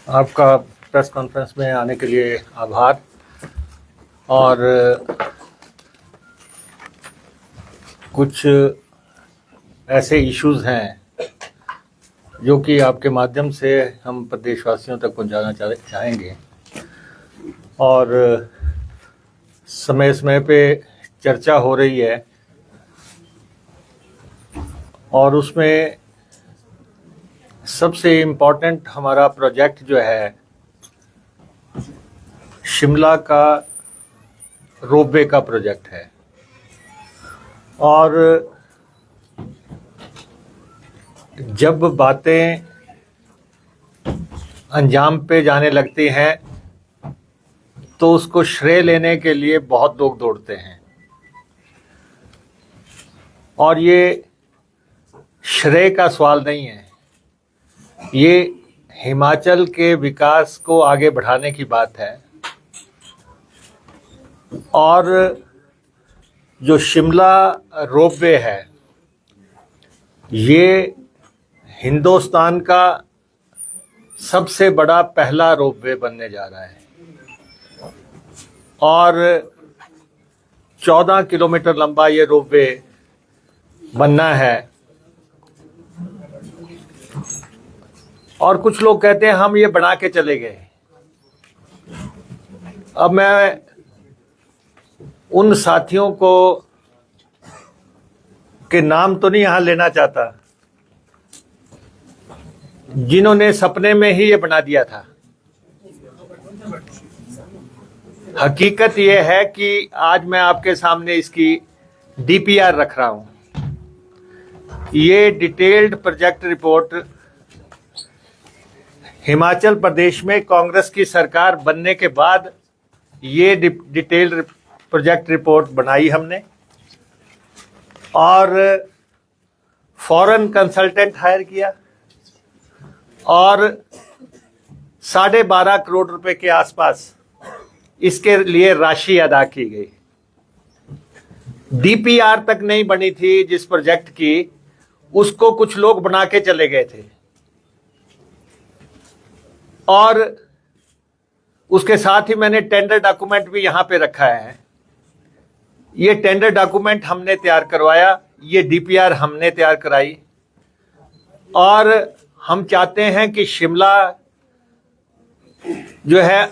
आपका press conference में आने के लिए आभार। और कुछ ऐसे इश्यूज हैं जो कि आपके माध्यम से हम प्रदेशवासियों तक पहुंचाना चाहेंगे और समय समय पे चर्चा हो रही है और उसमें सबसे इम्पोर्टेंट हमारा प्रोजेक्ट जो है शिमला का रोपवे का प्रोजेक्ट है। और जब बातें अंजाम पे जाने लगती हैं तो उसको श्रेय लेने के लिए बहुत लोग दौड़ते हैं और ये श्रेय का सवाल नहीं है, ये हिमाचल के विकास को आगे बढ़ाने की बात है। और जो शिमला रोपवे है ये हिंदुस्तान का सबसे बड़ा पहला रोपवे बनने जा रहा है और 14 किलोमीटर लंबा ये रोपवे बनना है। और कुछ लोग कहते हैं हम ये बना के चले गए। अब मैं उन साथियों को के नाम तो नहीं यहाँ लेना चाहता जिन्होंने सपने में ही ये बना दिया था। हकीकत ये है कि आज मैं आपके सामने इसकी डीपीआर रख रहा हूं। ये detailed project report Himachal Pradesh में कांग्रेस की सरकार बनने के बाद ये डिटेल्ड प्रोजेक्ट रिपोर्ट बनाई हमने और फॉरेन कंसल्टेंट हायर किया और 12.5 करोड़ रुपए के आसपास इसके लिए राशि अदा की गई। डीपीआर तक नहीं बनी थी जिस प्रोजेक्ट की, उसको कुछ लोग बना के चले गए थे और उसके साथ ही मैंने टेंडर डॉक्यूमेंट भी यहां पे रखा है। ये टेंडर डॉक्यूमेंट हमने तैयार करवाया, ये डीपीआर हमने तैयार कराई और हम चाहते हैं कि शिमला जो है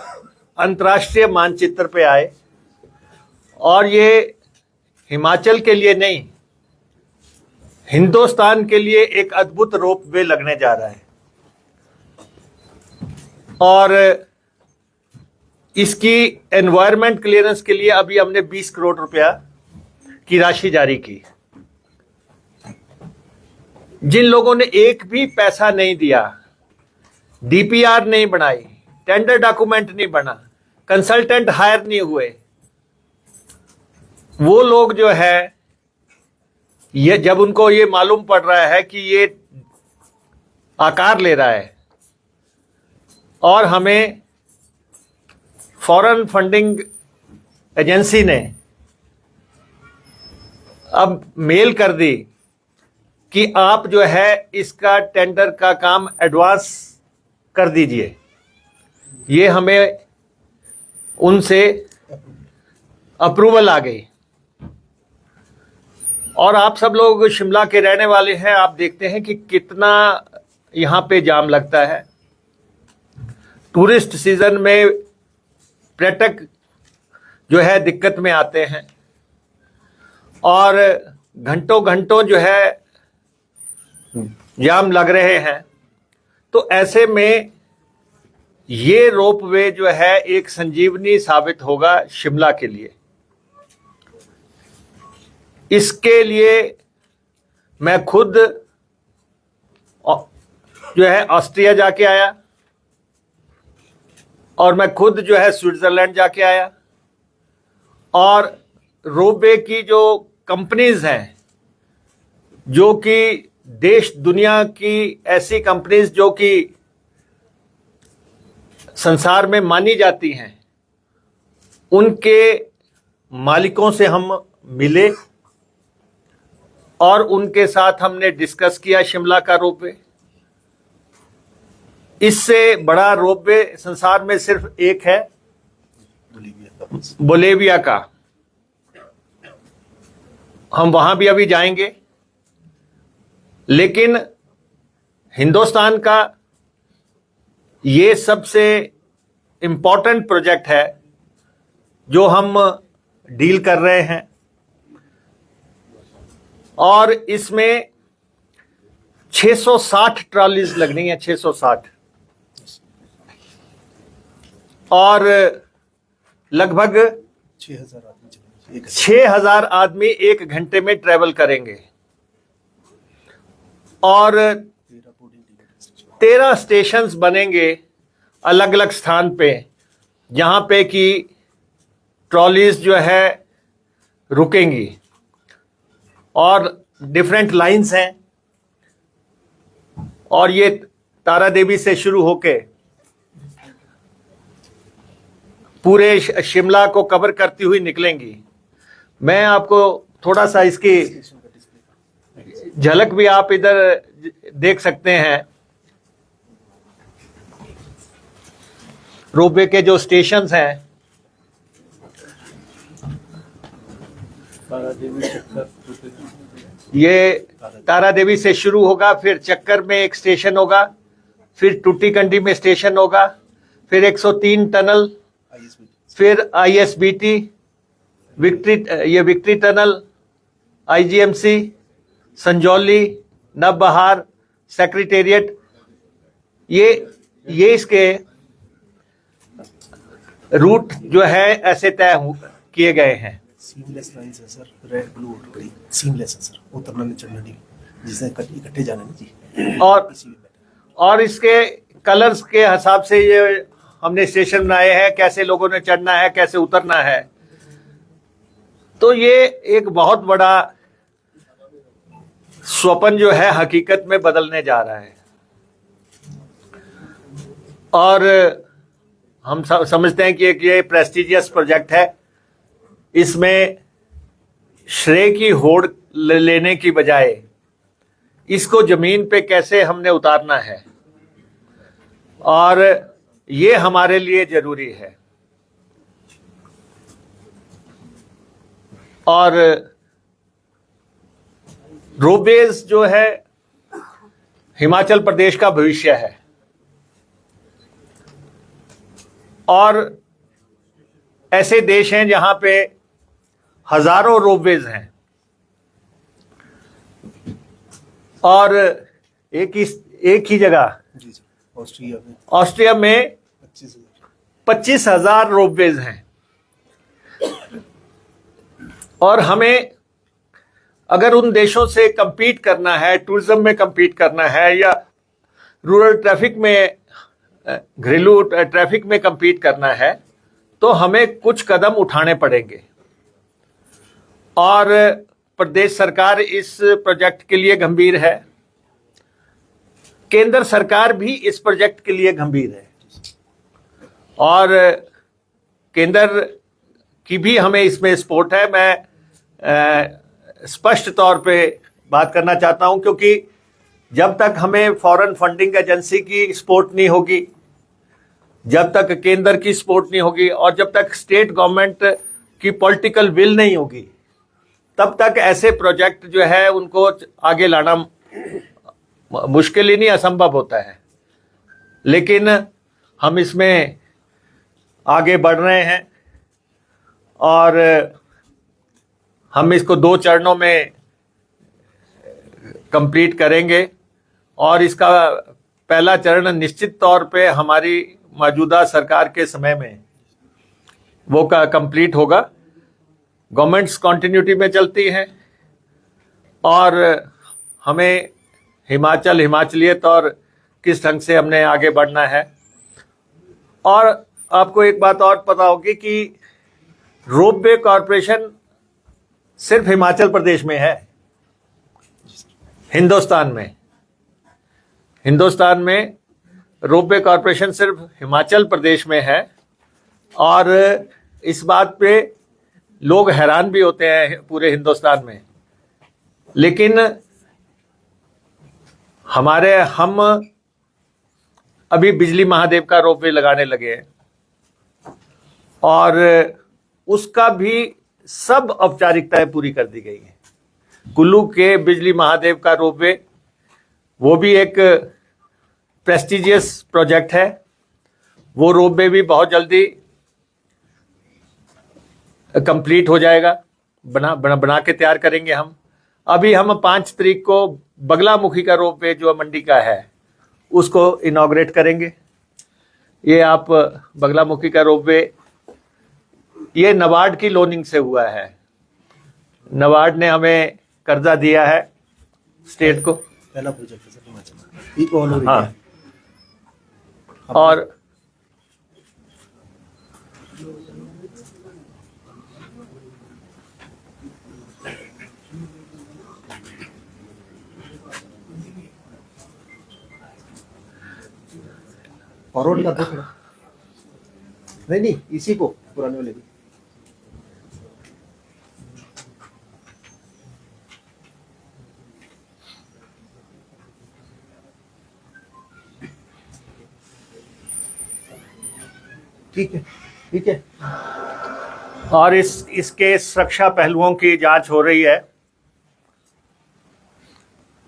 अंतर्राष्ट्रीय मानचित्र पे आए और ये हिमाचल के लिए नहीं, हिंदुस्तान के लिए एक अद्भुत रोपवे लगने जा रहा है। और इसकी एनवायरमेंट क्लियरेंस के लिए अभी हमने 20 करोड़ रुपया की राशि जारी की। जिन लोगों ने एक भी पैसा नहीं दिया, डीपीआर नहीं बनाई, टेंडर डॉक्यूमेंट नहीं बना, कंसल्टेंट हायर नहीं हुए, वो लोग जो है ये जब उनको ये मालूम पड़ रहा है कि ये आकार ले रहा है और हमें फॉरेन फंडिंग एजेंसी ने अब मेल कर दी कि आप जो है इसका टेंडर का काम एडवांस कर दीजिए, ये हमें उनसे अप्रूवल आ गई। और आप सब लोग शिमला के रहने वाले हैं, आप देखते हैं कि कितना यहाँ पे जाम लगता है। टूरिस्ट सीजन में पर्यटक जो है दिक्कत में आते हैं और घंटों घंटों जो है जाम लग रहे हैं। तो ऐसे में ये रोपवे जो है एक संजीवनी साबित होगा शिमला के लिए। इसके लिए मैं खुद जो है ऑस्ट्रिया जाके आया और मैं खुद जो है स्विट्जरलैंड जाके आया और रोपवे की जो कंपनीज हैं, जो कि देश दुनिया की ऐसी कंपनीज जो कि संसार में मानी जाती हैं, उनके मालिकों से हम मिले और उनके साथ हमने डिस्कस किया शिमला का रोपवे। इससे बड़ा रोपवे संसार में सिर्फ एक है, बोलेविया का। हम वहां भी अभी जाएंगे, लेकिन हिंदुस्तान का ये सबसे इंपॉर्टेंट प्रोजेक्ट है जो हम डील कर रहे हैं, और इसमें 660 ट्रॉलीज लगनी है, 660, और लगभग 6,000 आदमी 1 घंटे में ट्रेवल करेंगे, और 13 स्टेशंस बनेंगे अलग अलग स्थान पे, जहां पे कि ट्रॉलीज जो है रुकेंगी, और डिफरेंट लाइंस हैं, और ये तारा देवी से शुरू होके पूरे शिमला को कवर करती हुई निकलेंगी। मैं आपको थोड़ा सा इसकी झलक भी आप इधर देख सकते हैं। रोपवे के जो स्टेशंस हैं, ये तारा देवी से शुरू होगा, फिर चक्कर में एक स्टेशन होगा, फिर टूटीकंडी में स्टेशन होगा, फिर 103 टनल, फिर ISBT, victory tunnel, IGMC, Sanjauli, Navbahar, secretariat, ये इसके रूट जो है ऐसे तय किए गए हैं। सीमलेस लाइंस है सर, रेड ब्लू और ग्रीन सीमलेस है सर, उतरना नहीं चढ़ना नहीं, जिससे इकट्ठे जाना नहीं जी। और इसके कलर्स के हिसाब से ये हमने स्टेशन बनाए हैं, कैसे लोगों ने चढ़ना है, कैसे उतरना है। तो ये एक बहुत बड़ा स्वप्न जो है हकीकत में बदलने जा रहा है, और हम समझते हैं कि ये प्रेस्टिजियस प्रोजेक्ट है। इसमें श्रेय की होड़ लेने की बजाय इसको जमीन पे कैसे हमने उतारना है, और ये हमारे लिए जरूरी है। और रोपवेज जो है हिमाचल प्रदेश का भविष्य है, और ऐसे देश हैं जहां पे हजारों रोपवेज हैं, और एक ही जगह ऑस्ट्रिया में 25,000 रोपवेज हैं। और हमें अगर उन देशों से compete करना है, टूरिज्म में compete करना है, या रूरल ट्रैफिक में, घरेलू ट्रैफिक में compete करना है, तो हमें कुछ कदम उठाने पड़ेंगे। और प्रदेश सरकार इस प्रोजेक्ट के लिए गंभीर है, केंद्र सरकार भी इस प्रोजेक्ट के लिए गंभीर है, और केंद्र की भी हमें इसमें सपोर्ट है। मैं स्पष्ट तौर पे बात करना चाहता हूं, क्योंकि जब तक हमें फॉरेन फंडिंग एजेंसी की सपोर्ट नहीं होगी, जब तक केंद्र की सपोर्ट नहीं होगी, और जब तक स्टेट गवर्नमेंट की पॉलिटिकल विल नहीं होगी, तब तक ऐसे प्रोजेक्ट जो है उनको आगे लाना मुश्किल ही नहीं, असंभव होता है। लेकिन हम इसमें आगे बढ़ रहे हैं, और हम इसको 2 चरणों में कंप्लीट करेंगे, और इसका पहला चरण निश्चित तौर पे हमारी मौजूदा सरकार के समय में वो का कंप्लीट होगा। गवर्नमेंट्स कॉन्टिन्यूटी में चलती हैं, और हमें हिमाचलियत और किस ढंग से हमने आगे बढ़ना है। और आपको एक बात और पता होगी कि रोपवे कॉरपोरेशन सिर्फ हिमाचल प्रदेश में है, हिंदुस्तान में रोपवे कॉरपोरेशन सिर्फ हिमाचल प्रदेश में है। और इस बात पे लोग हैरान भी होते हैं पूरे हिंदुस्तान में, लेकिन हम अभी बिजली महादेव का रोपवे लगाने लगे हैं और उसका भी सब औपचारिकताएं पूरी कर दी गई हैं। कुल्लू के बिजली महादेव का रोपवे वो भी एक प्रेस्टिजियस प्रोजेक्ट है। वो रोपवे भी बहुत जल्दी कंप्लीट हो जाएगा, बना के तैयार करेंगे हम। अभी हम 5 तारीख को बगलामुखी का रोपवे जो मंडी का है उसको इनॉग्रेट करेंगे। ये आप बगलामुखी का रोपवे ये नाबार्ड की लोनिंग से हुआ है। नाबार्ड ने हमें कर्जा दिया है स्टेट को। पहला प्रोजेक्ट है सर हिमाचल में, ये ऑल ओवर हाँ, इंडिया। और फॉरवर्ड कर दो थोड़ा। नहीं इसी को पुराने वाले भी। ठीक है। और इसके सुरक्षा पहलुओं की जांच हो रही है।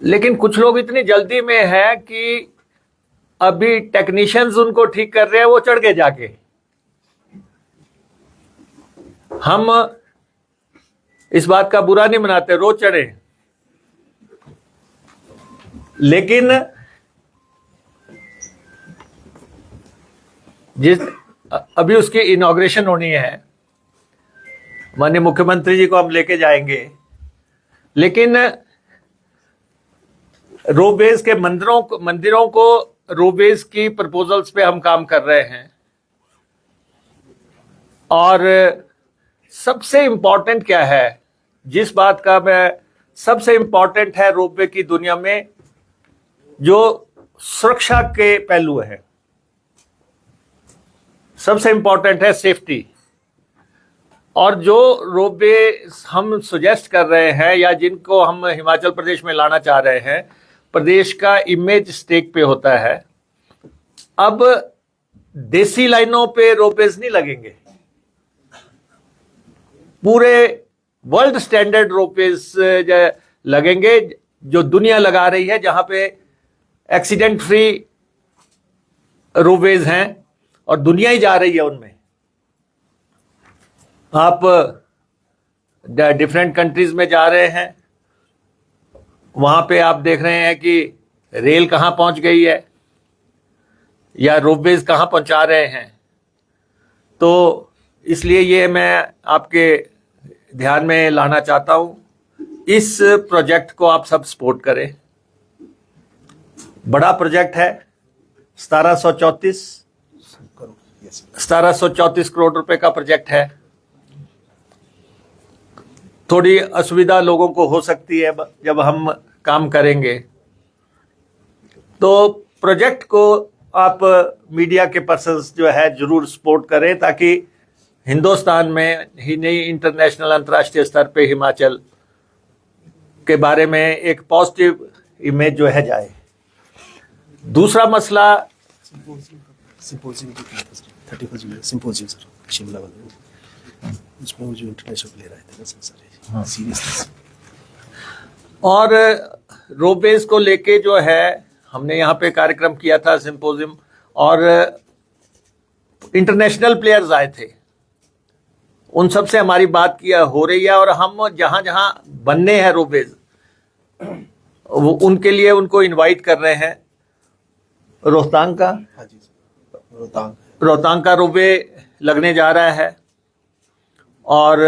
लेकिन कुछ लोग इतनी जल्दी में है कि अभी टेक्नीशियंस उनको ठीक कर रहे हैं, वो चढ़ गए जाके। हम इस बात का बुरा नहीं मनाते, रोज चढ़े, लेकिन अभी उसकी इनॉग्रेशन होनी है। माननीय मुख्यमंत्री जी को हम लेके जाएंगे, लेकिन रोपवेज के मंदिरों को रोपवेज की प्रपोजल्स पे हम काम कर रहे हैं। और सबसे इंपॉर्टेंट क्या है, जिस बात का मैं सबसे इंपॉर्टेंट है रोपवे की दुनिया में, जो सुरक्षा के पहलू है, सबसे इंपॉर्टेंट है सेफ्टी। और जो रोपवे हम सुजेस्ट कर रहे हैं या जिनको हम हिमाचल प्रदेश में लाना चाह रहे हैं, प्रदेश का इमेज स्टेक पे होता है। अब देसी लाइनों पे रोपवेज नहीं लगेंगे, पूरे वर्ल्ड स्टैंडर्ड रोपवेज लगेंगे जो दुनिया लगा रही है, जहां पे एक्सीडेंट फ्री रोपवेज हैं और दुनिया ही जा रही है उनमें। आप डिफरेंट कंट्रीज में जा रहे हैं, वहां पे आप देख रहे हैं कि रेल कहां पहुंच गई है या रोपवेज कहां पहुंचा रहे हैं। तो इसलिए ये मैं आपके ध्यान में लाना चाहता हूं। इस प्रोजेक्ट को आप सब सपोर्ट करें। बड़ा प्रोजेक्ट है, 1734 करोड़ रुपए का प्रोजेक्ट है। थोड़ी असुविधा लोगों को हो सकती है जब हम काम करेंगे, तो प्रोजेक्ट को आप मीडिया के पर्सन्स जो है जरूर सपोर्ट करें, ताकि हिंदुस्तान में ही नहीं इंटरनेशनल अंतर्राष्ट्रीय स्तर पे हिमाचल के बारे में एक पॉजिटिव इमेज जो है जाए। दूसरा मसला सिंपोजियम 31 जुलाई सिंपोजियम सर शिमला वाले, उसमें वो जो इंटरनेशनल प्लेयर आए थे ना सर, सीरियसली। और रोपवेज को लेके जो है हमने यहाँ पे कार्यक्रम किया था सिंपोजियम, और इंटरनेशनल प्लेयर्स आए थे, उन सब से हमारी बात किया हो रही है। और हम जहां जहां बनने हैं रोपवेज, वो उनके लिए उनको इनवाइट कर रहे हैं। रोहतांग का, हाँ जी सर, रोहतांग का रोपवे लगने जा रहा है और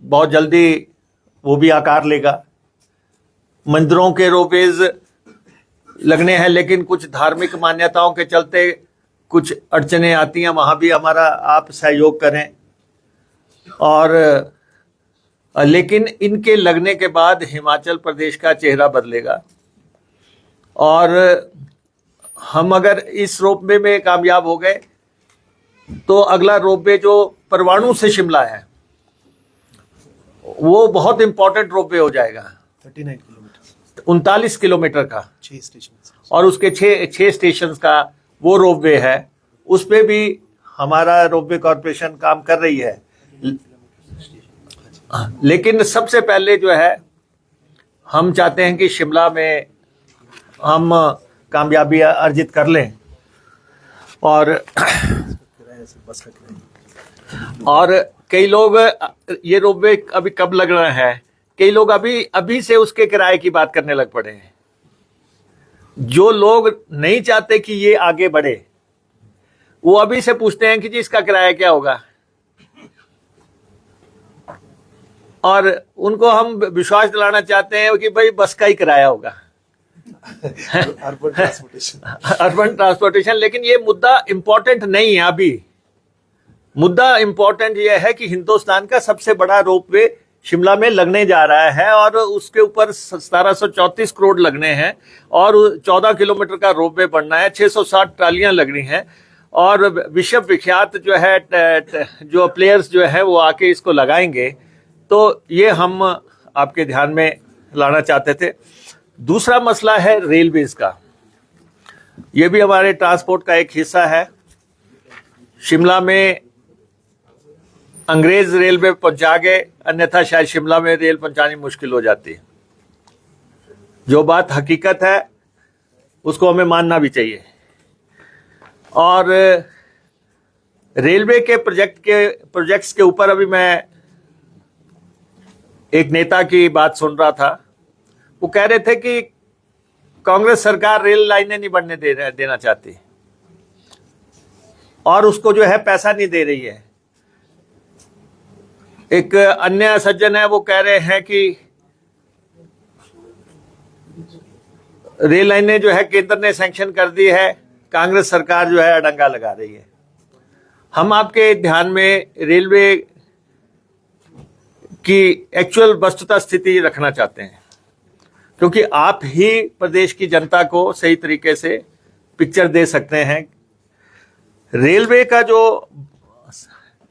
बहुत जल्दी वो भी आकार लेगा। मंदिरों के रोपवेज लगने हैं, लेकिन कुछ धार्मिक मान्यताओं के चलते कुछ अड़चने आती हैं, वहाँ भी हमारा आप सहयोग करें। और लेकिन इनके लगने के बाद हिमाचल प्रदेश का चेहरा बदलेगा। और हम अगर इस रोपवे में कामयाब हो गए तो अगला रोपवे जो परवाणु से शिमला है वो बहुत इंपॉर्टेंट रोपवे हो जाएगा। 39 किलोमीटर, 39 किलोमीटर का, 6 स्टेशन, और उसके 6 स्टेशन का वो रोपवे है, उस पे भी हमारा रोपवे कॉरपोरेशन काम कर रही है। लेकिन सबसे पहले जो है हम चाहते हैं कि शिमला में हम कामयाबी अर्जित कर लें, और किराया से बस का किराया। और कई लोग ये रोपवे अभी कब लग रहा है, कई लोग अभी से उसके किराए की बात करने लग पड़े हैं। जो लोग नहीं चाहते कि ये आगे बढ़े, वो अभी से पूछते हैं कि जी इसका किराया क्या होगा, और उनको हम विश्वास दिलाना चाहते हैं कि भाई बस का ही किराया होगा। Urban transportation. Urban transportation. लेकिन ये मुद्दा इंपॉर्टेंट नहीं है अभी। मुद्दा इंपॉर्टेंट ये है कि हिंदुस्तान का सबसे बड़ा रोपवे शिमला में लगने जा रहा है, और उसके ऊपर 1734 करोड़ लगने हैं, और 14 किलोमीटर का रोपवे बनना है, 660 ट्रालियां लगनी हैं, और विश्व विख्यात जो है जो प्लेयर्स जो है वो आके इसको लगाएंगे। तो ये हम आपके ध्यान में लाना चाहते थे। दूसरा मसला है रेलवेज का। ये भी हमारे ट्रांसपोर्ट का एक हिस्सा है। शिमला में अंग्रेज रेलवे पहुंचा गए, अन्यथा शायद शिमला में रेल पहुंचानी मुश्किल हो जाती है। जो बात हकीकत है उसको हमें मानना भी चाहिए। और रेलवे के प्रोजेक्ट्स के ऊपर अभी मैं एक नेता की बात सुन रहा था। वो कह रहे थे कि कांग्रेस सरकार रेल लाइनें नहीं बनने देना चाहती, और उसको जो है पैसा नहीं दे रही है। एक अन्य सज्जन है, वो कह रहे हैं कि रेल लाइनें जो है केंद्र ने सैंक्शन कर दी है, कांग्रेस सरकार जो है अड़ंगा लगा रही है। हम आपके ध्यान में रेलवे की एक्चुअल वस्तुतः स्थिति रखना चाहते हैं, क्योंकि आप ही प्रदेश की जनता को सही तरीके से पिक्चर दे सकते हैं। रेलवे का जो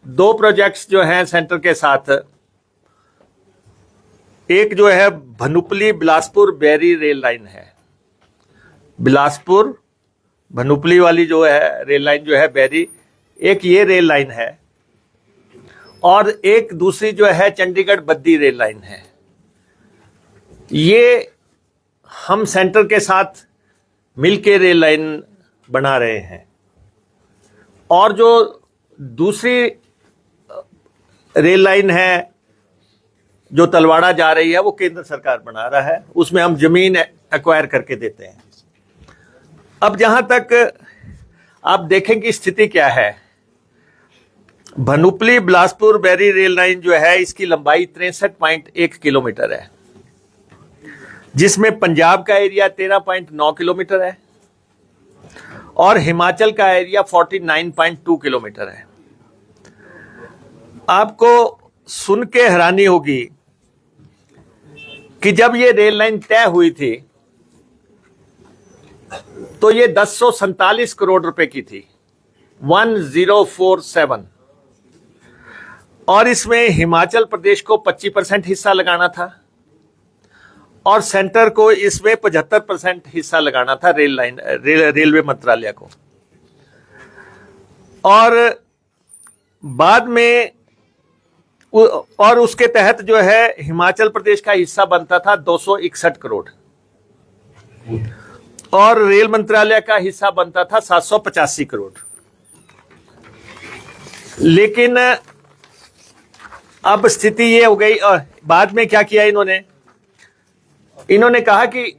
2 प्रोजेक्ट्स जो हैं सेंटर के साथ, एक जो है भनुपली बिलासपुर बैरी रेल लाइन है। बिलासपुर भनुपली वाली जो है रेल लाइन जो है बैरी, एक ये रेल लाइन है, और एक दूसरी जो है चंडीगढ़ बद्दी रेल लाइन है। ये हम सेंटर के साथ मिलके रेल लाइन बना रहे हैं, और जो दूसरी रेल लाइन है जो तलवाड़ा जा रही है वो केंद्र सरकार बना रहा है। उसमें हम जमीन एक्वायर करके देते हैं। अब जहां तक आप देखें कि स्थिति क्या है, भनुपली बिलासपुर बैरी रेल लाइन जो है इसकी लंबाई 63.1 किलोमीटर है, जिसमें पंजाब का एरिया 13.9 किलोमीटर है और हिमाचल का एरिया 49.2 किलोमीटर है। आपको सुन के हैरानी होगी कि जब ये रेल लाइन तय हुई थी तो ये 1047 करोड़ रुपए की थी, 1047, और इसमें हिमाचल प्रदेश को 25% हिस्सा लगाना था और सेंटर को इसमें 75% हिस्सा लगाना था रेलवे मंत्रालय को। और बाद में और उसके तहत जो है हिमाचल प्रदेश का हिस्सा बनता था 261 करोड़ और रेल मंत्रालय का हिस्सा बनता था 785 करोड़। लेकिन अब स्थिति ये हो गई, बाद में क्या किया इन्होंने कहा कि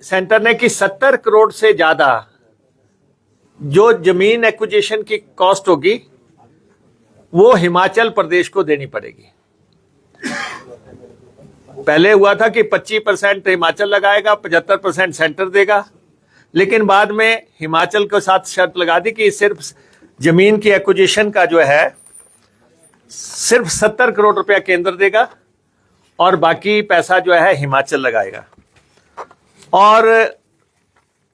सेंटर ने कि 70 करोड़ से ज्यादा जो जमीन एक्विजिशन की कॉस्ट होगी वो हिमाचल प्रदेश को देनी पड़ेगी। पहले हुआ था कि 25% हिमाचल लगाएगा, 75% सेंटर देगा, लेकिन बाद में हिमाचल के साथ शर्त लगा दी कि सिर्फ जमीन की एक्विजिशन का जो है सिर्फ 70 करोड़ रुपया केंद्र देगा और बाकी पैसा जो है हिमाचल लगाएगा। और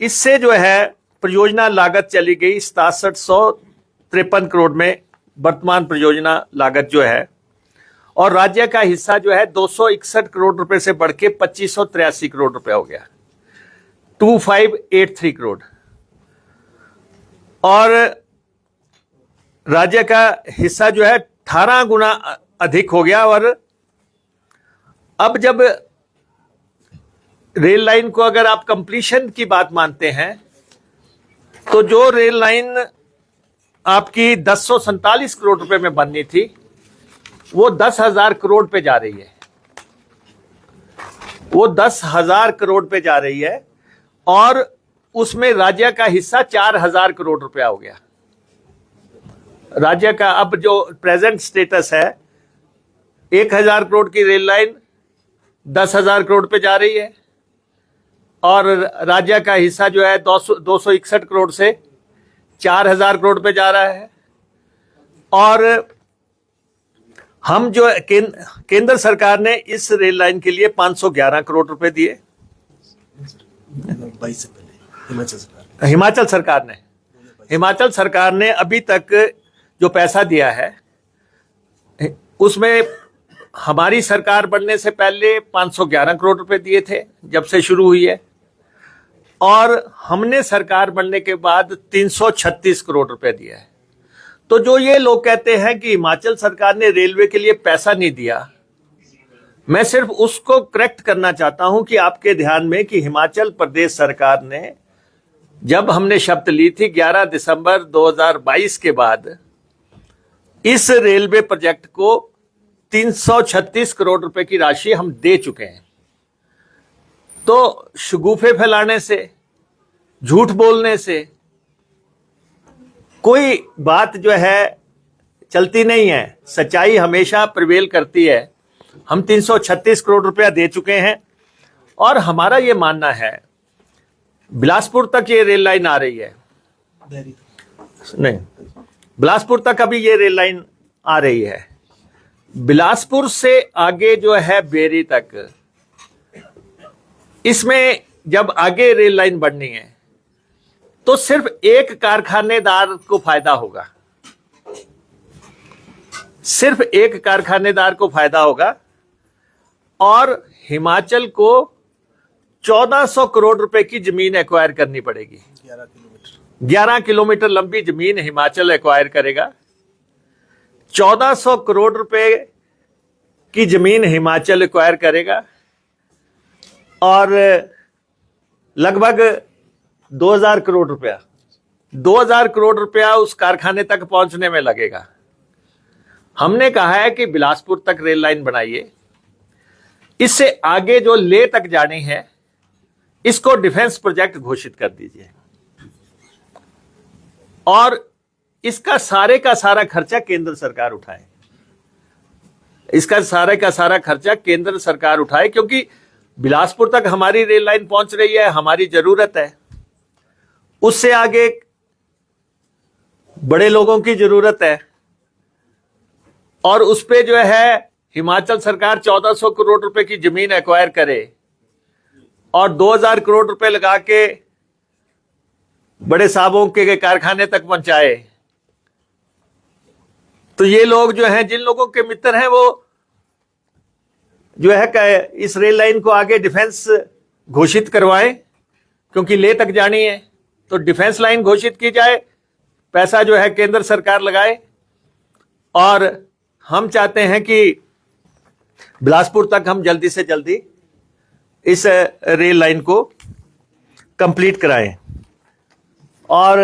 इससे जो है परियोजना लागत चली गई 6753 करोड़ में, वर्तमान परियोजना लागत जो है, और राज्य का हिस्सा जो है 261 करोड़ रुपए से बढ़ के 2583 करोड़ रुपए हो गया, 2583 करोड़। और राज्य का हिस्सा जो है 18 गुना अधिक हो गया। और अब जब रेल लाइन को अगर आप कंप्लीशन की बात मानते हैं तो जो रेल लाइन आपकी 1047 करोड़ रुपए में बननी थी वो 10,000 करोड़ पे जा रही है, वो 10,000 करोड़ पे जा रही है। और उसमें राज्य का हिस्सा 4,000 करोड़ रुपया हो गया। राज्य का अब जो प्रेजेंट स्टेटस है, 1,000 करोड़ की रेल लाइन 10,000 करोड़ पे जा रही है और राज्य का हिस्सा जो है 261 करोड़ से 4,000 करोड़ पे जा रहा है। और हम जो केंद्र सरकार ने इस रेल लाइन के लिए 511 करोड़ रुपए दिए। 22 से पहले हिमाचल सरकार ने अभी तक जो पैसा दिया है उसमें हमारी सरकार बनने से पहले 511 करोड़ रुपए दिए थे जब से शुरू हुई है, और हमने सरकार बनने के बाद 336 करोड़ रुपए दिया है। तो जो ये लोग कहते हैं कि हिमाचल सरकार ने रेलवे के लिए पैसा नहीं दिया, मैं सिर्फ उसको करेक्ट करना चाहता हूं कि आपके ध्यान में कि हिमाचल प्रदेश सरकार ने जब हमने शपथ ली थी 11 दिसंबर 2022 के बाद इस रेलवे प्रोजेक्ट को 336 करोड़ रुपए की राशि हम दे चुके हैं। तो शगुफे फैलाने से, झूठ बोलने से कोई बात जो है चलती नहीं है। सच्चाई हमेशा प्रिवेल करती है। हम 336 करोड़ रुपया दे चुके हैं और हमारा ये मानना है बिलासपुर तक ये रेल लाइन आ रही है, नहीं बिलासपुर तक अभी ये रेल लाइन आ रही है। बिलासपुर से आगे जो है बेरी तक, इसमें जब आगे रेल लाइन बननी है तो सिर्फ एक कारखानेदार को फायदा होगा, सिर्फ एक कारखानेदार को फायदा होगा। और हिमाचल को 1400 करोड़ रुपए की जमीन एक्वायर करनी पड़ेगी। 11 किलोमीटर लंबी जमीन हिमाचल एक्वायर करेगा। 1400 करोड़ रुपए की जमीन हिमाचल एक्वायर करेगा और लगभग 2000 करोड़ रुपया 2000 करोड़ रुपया उस कारखाने तक पहुंचने में लगेगा। हमने कहा है कि बिलासपुर तक रेल लाइन बनाइए, इससे आगे जो लेह तक जानी है इसको डिफेंस प्रोजेक्ट घोषित कर दीजिए और इसका सारे का सारा खर्चा केंद्र सरकार उठाए। इसका सारे का सारा खर्चा केंद्र सरकार उठाए, क्योंकि बिलासपुर तक हमारी रेल लाइन पहुंच रही है, हमारी जरूरत है। उससे आगे बड़े लोगों की जरूरत है और उस पे जो है हिमाचल सरकार 1400 करोड़ रुपए की जमीन एक्वायर करे और 2000 करोड़ रुपए लगा के बड़े साहबों के कारखाने तक पहुंचाए। तो ये लोग जो हैं, जिन लोगों के मित्र हैं, वो जो है इस रेल लाइन को आगे डिफेंस घोषित करवाएं, क्योंकि लेह तक जानी है तो डिफेंस लाइन घोषित की जाए, पैसा जो है केंद्र सरकार लगाए। और हम चाहते हैं कि बिलासपुर तक हम जल्दी से जल्दी इस रेल लाइन को कंप्लीट कराएं और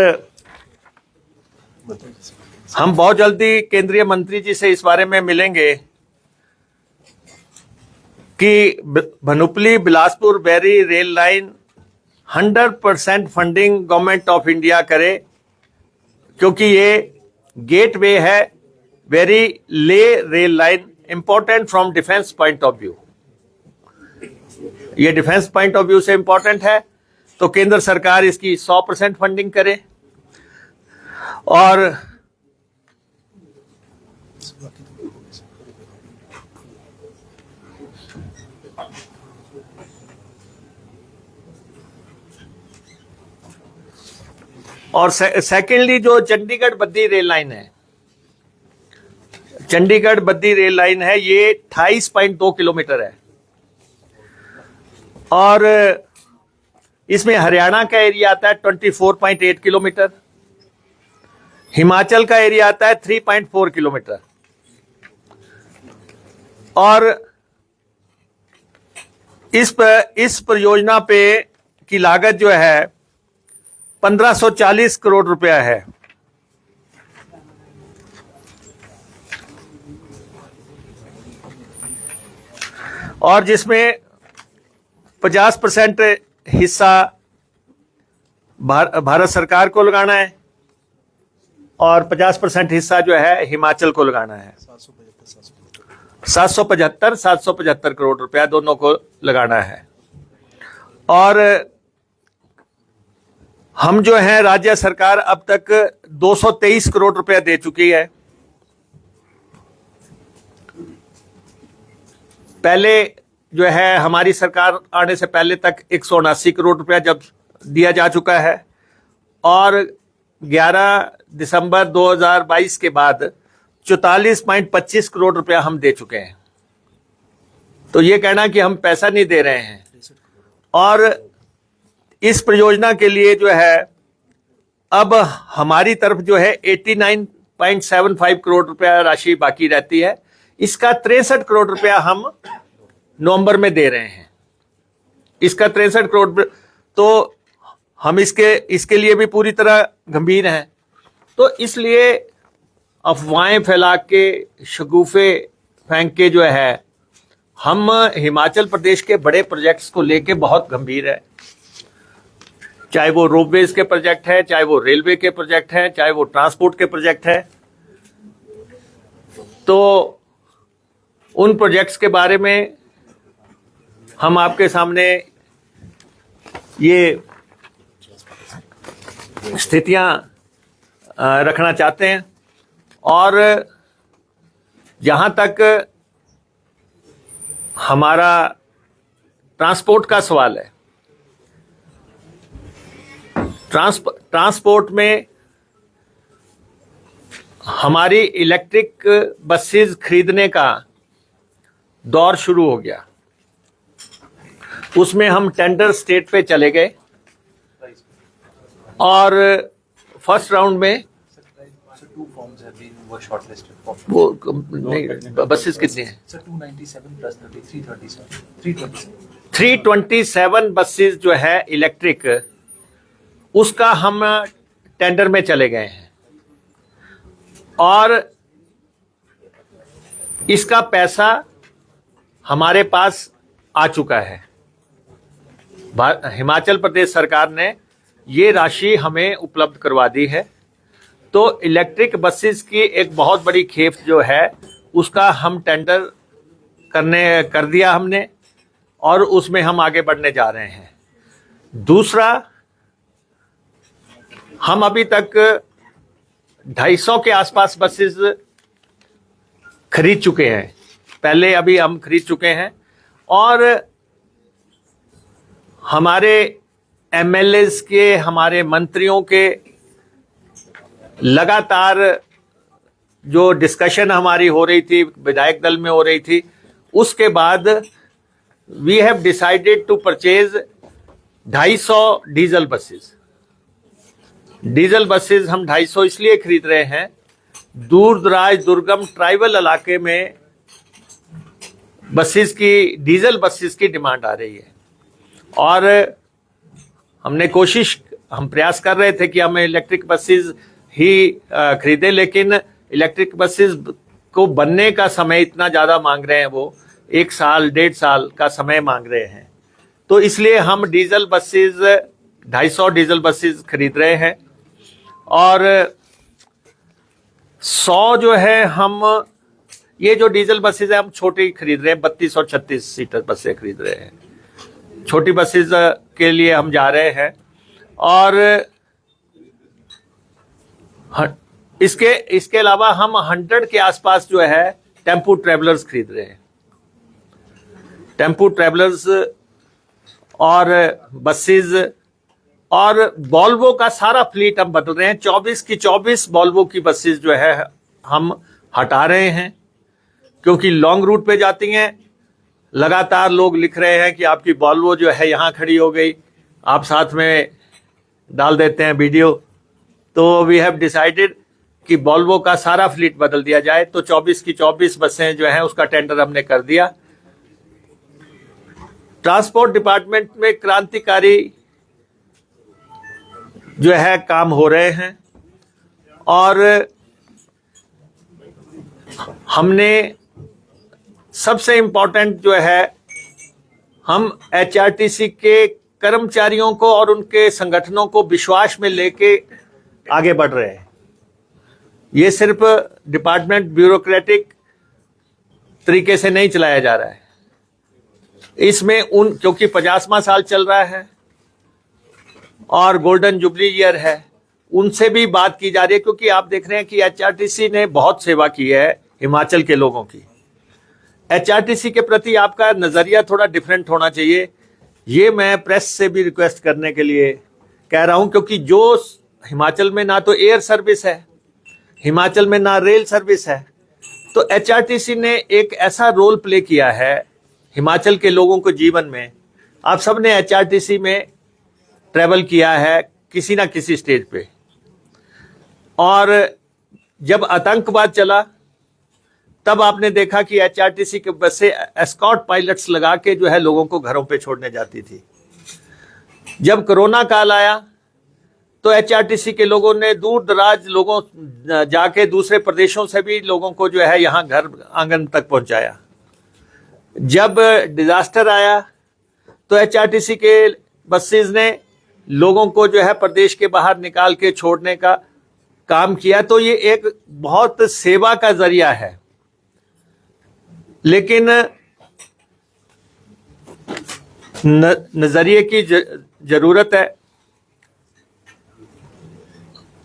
हम बहुत जल्दी केंद्रीय मंत्री जी से इस बारे में मिलेंगे कि Bhanupali Bilaspur Beri rail line 100% funding government of India करे, क्योंकि ये गेटवे है very Leh rail line, important from defence point of view. ये डिफेंस पॉइंट ऑफ व्यू से इंपॉर्टेंट है, तो केंद्र सरकार इसकी 100% फंडिंग करे। और सेकेंडली जो चंडीगढ़ बद्दी रेल लाइन है, चंडीगढ़ बद्दी रेल लाइन है, ये 28.2 किलोमीटर है और इसमें हरियाणा का एरिया आता है 24.8 किलोमीटर हिमाचल का एरिया आता है 3.4 किलोमीटर और इस परियोजना पे की लागत जो है 1540 करोड़ रुपया है। और जिसमें 50% हिस्सा भारत सरकार को लगाना है और 50% हिस्सा जो है हिमाचल को लगाना है। 775 करोड़ रुपया दोनों को लगाना है। और हम जो है राज्य सरकार अब तक 223 करोड़ रुपया दे चुकी है। पहले जो है हमारी सरकार आने से पहले तक 179 करोड़ रुपया जब दिया जा चुका है और 11 दिसंबर 2022 के बाद 44.25 करोड़ रुपया हम दे चुके हैं। तो ये कहना कि हम पैसा नहीं दे रहे हैं। और इस परियोजना के लिए जो है अब हमारी तरफ जो है 89.75 करोड़ रुपया राशि बाकी रहती है। इसका 63 करोड़ रुपया हम नवंबर में दे रहे हैं। इसका 63 करोड़, तो हम इसके लिए भी पूरी तरह गंभीर हैं। तो इसलिए अफवाहें फैला के, शगुफे फेंक के जो है हम हिमाचल प्रदेश के बड़े प्रोजेक्ट्स को लेके बहुत गंभीर है। चाहे वो रोपवेज के प्रोजेक्ट है, चाहे वो रेलवे के प्रोजेक्ट है, चाहे वो ट्रांसपोर्ट के प्रोजेक्ट है। तो उन प्रोजेक्ट्स के बारे में हम आपके सामने ये स्थितियां रखना चाहते हैं। और जहां तक हमारा ट्रांसपोर्ट का सवाल है, ट्रांसपोर्ट में हमारी इलेक्ट्रिक बसेस खरीदने का दौर शुरू हो गया। उसमें हम टेंडर स्टेट पे चले गए और फर्स्ट राउंड में वो नहीं, बसेस कितनी हैं? 327 बसेस जो है इलेक्ट्रिक, उसका हम टेंडर में चले गए हैं और इसका पैसा हमारे पास आ चुका है। हिमाचल प्रदेश सरकार ने ये राशि हमें उपलब्ध करवा दी है। तो इलेक्ट्रिक बसेस की एक बहुत बड़ी खेप जो है उसका हम टेंडर कर दिया हमने और उसमें हम आगे बढ़ने जा रहे हैं। दूसरा, हम अभी तक 250 के आसपास बसेस खरीद चुके हैं। पहले अभी हम खरीद चुके हैं और हमारे एमएलएस के, हमारे मंत्रियों के लगातार जो डिस्कशन हमारी हो रही थी, विधायक दल में हो रही थी, उसके बाद we have decided to purchase 250 diesel buses. Diesel buses हम 250 इसलिए खरीद रहे हैं, दूर दराज दुर्गम ट्राइबल इलाके में डीजल बसेस की डिमांड आ रही है। और हम प्रयास कर रहे थे कि हम इलेक्ट्रिक बसेस ही खरीदे, लेकिन इलेक्ट्रिक बसेस को बनने का समय इतना ज़्यादा मांग रहे हैं, वो 1 साल 1.5 साल का समय मांग रहे हैं। तो इसलिए हम डीजल बसेस 250 डीजल बसेस खरीद रहे हैं और 100 जो है हम ये जो डीजल बसेस है हम छोटी खरीद रहे हैं, 32 और 36 सीटर बसें खरीद रहे हैं। छोटी बसेस के लिए हम जा रहे हैं और इसके अलावा हम 100 के आसपास जो है टेम्पू ट्रैवलर्स खरीद रहे हैं। टेम्पू ट्रैवलर्स और बसेस और वॉल्वो का सारा फ्लीट हम बदल रहे हैं। 24 की 24 वॉल्वो की बसेस जो है हम हटा रहे हैं क्योंकि लॉन्ग रूट पे जाती हैं। लगातार लोग लिख रहे हैं कि आपकी वॉल्वो जो है यहाँ खड़ी हो गई, आप साथ में डाल देते हैं वीडियो। तो वी हैव डिसाइडेड कि वॉल्वो का सारा फ्लीट बदल दिया जाए, तो 24 की 24 बसें जो हैं उसका टेंडर हमने कर दिया। ट्रांसपोर्ट डिपार्टमेंट में क्रांतिकारी जो है काम हो रहे हैं और हमने सबसे इंपॉर्टेंट जो है, हम एचआरटीसी के कर्मचारियों को और उनके संगठनों को विश्वास में लेके आगे बढ़ रहे हैं। ये सिर्फ डिपार्टमेंट ब्यूरोक्रेटिक तरीके से नहीं चलाया जा रहा है, इसमें क्योंकि 50वां साल चल रहा है और गोल्डन जुबली ईयर है, उनसे भी बात की जा रही है, क्योंकि आप देख रहे हैं कि एचआरटीसी ने बहुत सेवा की है हिमाचल के लोगों की। एचआरटीसी के प्रति आपका नजरिया थोड़ा डिफरेंट होना चाहिए, ये मैं प्रेस से भी रिक्वेस्ट करने के लिए कह रहा हूं, क्योंकि जो हिमाचल में ना तो एयर सर्विस है, हिमाचल में ना रेल सर्विस है, तो एचआरटीसी ने एक ऐसा रोल प्ले किया है हिमाचल के लोगों को जीवन में। आप सब ने एचआरटीसी में ट्रैवल किया है किसी ना किसी स्टेज पे, और जब आतंकवाद चला तब आपने देखा कि एचआरटीसी के बसें एस्कॉर्ट पायलट्स लगा के जो है लोगों को घरों पे छोड़ने जाती थी। जब कोरोना काल आया तो एचआरटीसी के लोगों ने दूर दराज लोगों जाके दूसरे प्रदेशों से भी लोगों को जो है यहाँ घर आंगन तक पहुंचाया। जब डिजास्टर आया तो एचआरटीसी के बसेस ने लोगों को जो है प्रदेश के बाहर निकाल के छोड़ने का काम किया। तो ये एक बहुत सेवा का जरिया है, लेकिन नजरिए की जरूरत है।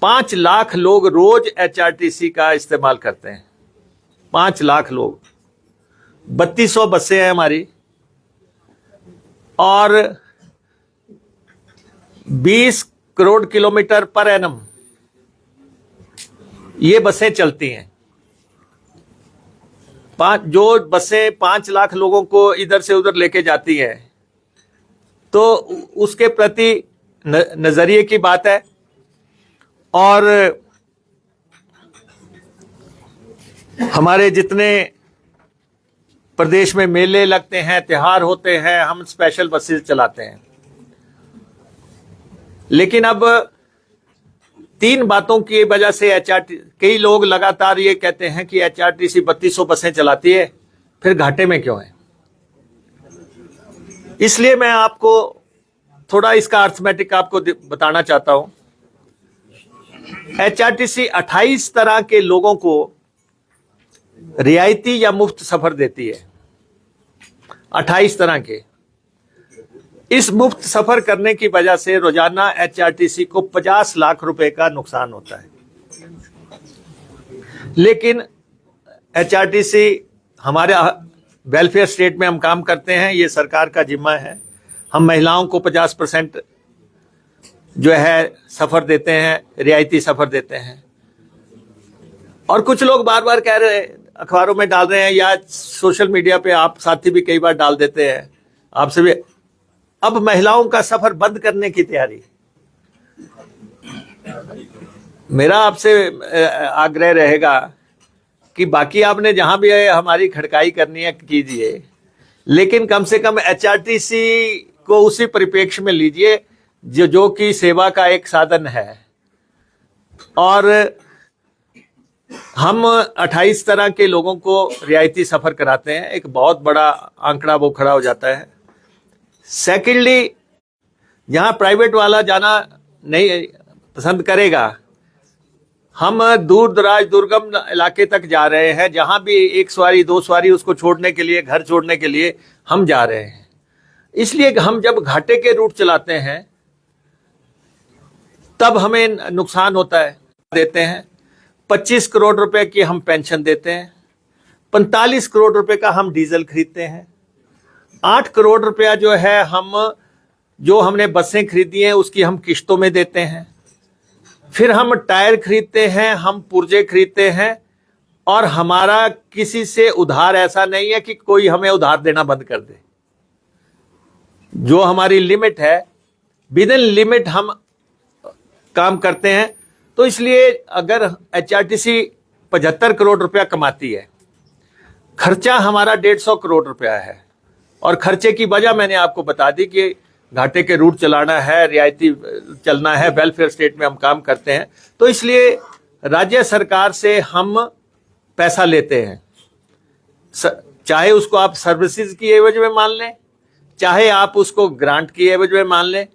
5 लाख लोग रोज एचआरटीसी का इस्तेमाल करते हैं, 5 लाख लोग। 3200 बसें हैं हमारी और 20 करोड़ किलोमीटर पर एनम ये बसें चलती हैं। जो बसें 5 लाख लोगों को इधर से उधर लेके जाती हैं, तो उसके प्रति नजरिए की बात है। और हमारे जितने प्रदेश में मेले लगते हैं, त्योहार होते हैं, हम स्पेशल बसेस चलाते हैं। लेकिन अब 3 बातों की वजह से कई लोग लगातार ये कहते हैं कि एचआरटीसी 3200 बसें चलाती है, फिर घाटे में क्यों है। इसलिए मैं आपको थोड़ा इसका अर्थमेटिक आपको बताना चाहता हूं। एचआरटीसी 28 तरह के लोगों को रियायती या मुफ्त सफर देती है, 28 तरह के। इस मुफ्त सफर करने की वजह से रोजाना एचआरटीसी को 50 लाख रुपए का नुकसान होता है। लेकिन एचआरटीसी हमारे वेलफेयर स्टेट में हम काम करते हैं, ये सरकार का जिम्मा है। हम महिलाओं को 50% जो है सफर देते हैं, रियायती सफर देते हैं। और कुछ लोग बार बार कह रहे हैं, अखबारों में डाल रहे हैं या सोशल मीडिया पे आप साथी भी कई बार डाल देते हैं, आपसे भी, अब महिलाओं का सफर बंद करने की तैयारी। मेरा आपसे आग्रह रहेगा कि बाकी आपने जहां भी हमारी खड़काई करनी है कीजिए, लेकिन कम से कम एचआरटीसी को उसी परिप्रेक्ष्य में लीजिए जो कि सेवा का एक साधन है। और हम 28 तरह के लोगों को रियायती सफर कराते हैं, एक बहुत बड़ा आंकड़ा वो खड़ा हो जाता है। सेकेंडली, जहां प्राइवेट वाला जाना नहीं पसंद करेगा, हम दूर दराज दुर्गम इलाके तक जा रहे हैं, जहां भी 1 सवारी 2 सवारी उसको छोड़ने के लिए, घर छोड़ने के लिए हम जा रहे हैं। इसलिए हम जब घाटे के रूट चलाते हैं तब हमें नुकसान होता है। देते हैं 25 करोड़ रुपए की हम पेंशन देते हैं, 45 करोड़ रुपए का हम डीजल खरीदते हैं, 8 करोड़ रुपया जो है जो हमने बसें खरीदी हैं उसकी हम किश्तों में देते हैं। फिर हम टायर खरीदते हैं, हम पुर्जे खरीदते हैं, और हमारा किसी से उधार ऐसा नहीं है कि कोई हमें उधार देना बंद कर दे। जो हमारी लिमिट है, विद इन लिमिट हम काम करते हैं। तो इसलिए अगर HRTC 75 करोड़ रुपया कमाती है, खर्चा हमारा 150 करोड़ रुपया है, और खर्चे की वजह मैंने आपको बता दी कि घाटे के रूट चलाना है, रियायती चलना है, वेलफेयर स्टेट में हम काम करते हैं, तो इसलिए राज्य सरकार से हम पैसा लेते हैं। चाहे उसको आप सर्विसेज की एवज में मान लें, चाहे आप उसको ग्रांट की एवज में मान लें,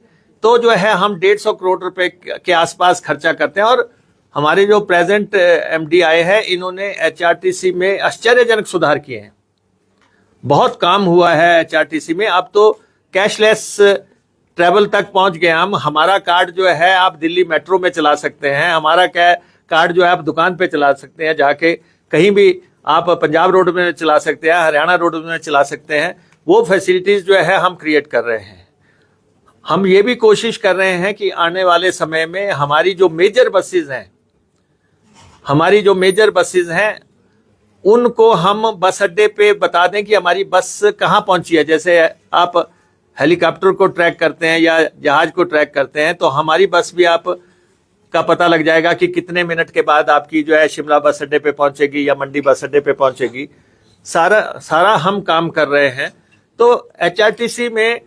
तो जो है हम 150 करोड़ रुपए के आसपास खर्चा करते हैं। और हमारे जो प्रेजेंट MD आए हैं, इन्होंने HRTC में आश्चर्यजनक सुधार किए हैं। बहुत काम हुआ है HRTC में। अब तो कैशलेस ट्रैवल तक पहुंच गए हम। हमारा कार्ड जो है आप दिल्ली मेट्रो में चला सकते हैं, हमारा कार्ड जो है आप दुकान पे चला सकते हैं, जाके कहीं भी आप पंजाब रोड में चला सकते हैं, हरियाणा रोड में चला सकते हैं। वो फैसिलिटीज जो है हम क्रिएट कर रहे हैं। हम ये भी कोशिश कर रहे हैं कि आने वाले समय में हमारी जो मेजर बसेज हैं उनको हम बस अड्डे पे बता दें कि हमारी बस कहाँ पहुंची है। जैसे आप हेलीकॉप्टर को ट्रैक करते हैं या जहाज को ट्रैक करते हैं, तो हमारी बस भी आप का पता लग जाएगा कि कितने मिनट के बाद आपकी जो है शिमला बस अड्डे पे पहुंचेगी या मंडी बस अड्डे पे पहुंचेगी। सारा हम काम कर रहे हैं। तो HRTC में